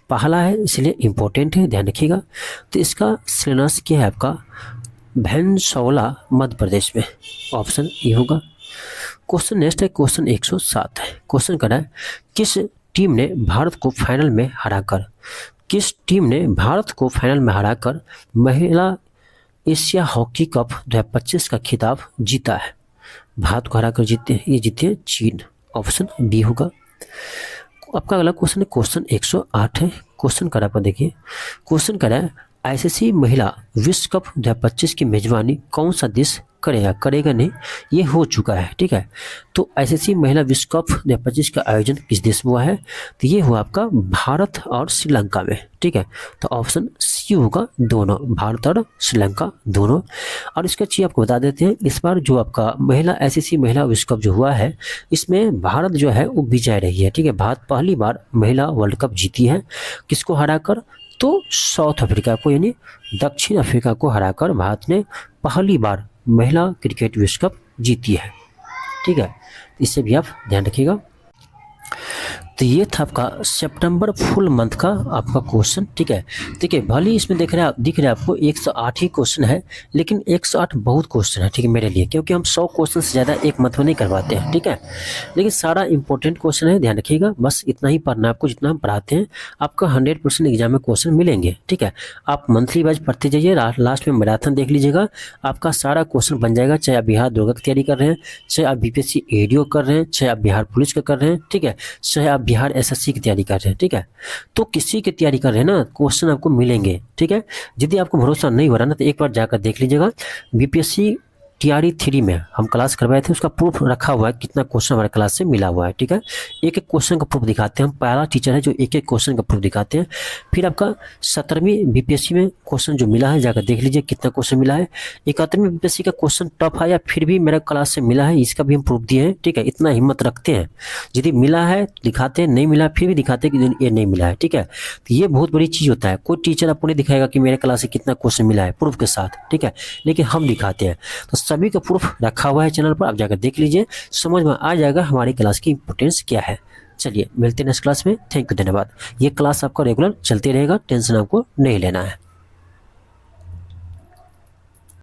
पहला है इसलिए इम्पोर्टेंट है, ध्यान रखिएगा। तो इसका शिलान्यास किया है आपका भैंसौला मध्य प्रदेश में। ऑप्शन ए होगा। क्वेश्चन नेक्स्ट है, क्वेश्चन 107 है। क्वेश्चन कर रहा है किस टीम ने भारत को फाइनल में हराकर महिला एशिया हॉकी कप 2025 का खिताब जीता है? भारत को हराकर जीते चीन। ऑप्शन बी होगा। आपका अगला क्वेश्चन है, क्वेश्चन 108 है। क्वेश्चन करा पर देखिए, क्वेश्चन करा है आईसीसी महिला विश्व कप 2025 की मेजबानी कौन सा देश करेगा नहीं, ये हो चुका है, ठीक है। तो आईसीसी महिला विश्व कप 2025 का आयोजन किस देश में हुआ है? तो ये हुआ आपका भारत और श्रीलंका में, ठीक है। तो ऑप्शन सी होगा, दोनों, भारत और श्रीलंका दोनों। और इसका चीज आपको बता देते हैं, इस बार जो आपका आईसीसी महिला विश्व कप जो हुआ है, इसमें भारत जो है वो विजय रही है, ठीक है। भारत पहली बार महिला वर्ल्ड कप जीती है। किसको हराकर? तो साउथ अफ्रीका को, यानी दक्षिण अफ्रीका को हराकर भारत ने पहली बार महिला क्रिकेट विश्व कप जीती है, ठीक है। इससे भी आप ध्यान रखिएगा। तो ये था आपका सितंबर फुल मंथ का आपका क्वेश्चन। ठीक है, देखिए भले ही इसमें दिख रहा है आपको 108 ही क्वेश्चन है, लेकिन 108 बहुत क्वेश्चन है। ठीक है, मेरे लिए, क्योंकि हम 100 क्वेश्चन से ज़्यादा एक मंथ में नहीं करवाते हैं। ठीक है, लेकिन सारा इंपॉर्टेंट क्वेश्चन है, ध्यान रखिएगा। बस इतना ही पढ़ना है आपको, जितना हम पढ़ाते हैं आपका 100% एग्जाम में क्वेश्चन मिलेंगे। ठीक है, आप मंथली वाइज पढ़ते जाइए, लास्ट में मैराथन देख लीजिएगा, आपका सारा क्वेश्चन बन जाएगा। चाहे आप बिहार दरोगा की तैयारी कर रहे हैं, चाहे आप बीपीएससी एडीओ कर रहे हैं, चाहे आप बिहार पुलिस का कर रहे हैं, ठीक है, चाहे आप बिहार एसएससी की तैयारी कर रहे हैं। ठीक है, तो किसी की तैयारी कर रहे हैं ना, क्वेश्चन आपको मिलेंगे। ठीक है, यदि आपको भरोसा नहीं हो रहा ना, तो एक बार जाकर देख लीजिएगा। बीपीएससी टीआरई 3 में हम क्लास करवाए थे, उसका प्रूफ रखा हुआ है, कितना क्वेश्चन हमारे क्लास से मिला हुआ है। ठीक है, एक एक क्वेश्चन का प्रूफ दिखाते हैं, हम पहला टीचर है जो एक एक क्वेश्चन का प्रूफ दिखाते हैं। फिर आपका 17वीं बीपीएससी में क्वेश्चन जो मिला है, जाकर देख लीजिए कितना क्वेश्चन मिला है। 71वीं बीपीएससी का क्वेश्चन टफ आया, फिर भी मेरा क्लास से मिला है, इसका भी हम प्रूफ दिए हैं। ठीक है, इतना हिम्मत रखते हैं, यदि मिला है तो दिखाते हैं, नहीं मिला फिर भी दिखाते हैं कि ये नहीं मिला है। ठीक है, तो ये बहुत बड़ी चीज़ होता है। कोई टीचर आपको नहीं दिखाएगा कि मेरे क्लास से कितना क्वेश्चन मिला है प्रूफ के साथ। ठीक है, लेकिन हम दिखाते हैं, तो सभी का प्रूफ रखा हुआ है चैनल पर, आप जाकर देख लीजिए, समझ में आ जाएगा हमारी क्लास की इंपॉर्टेंस क्या है। चलिए मिलते हैं नेक्स्ट क्लास में। थैंक यू, धन्यवाद। ये क्लास आपका रेगुलर चलते रहेगा, टेंशन आपको नहीं लेना है।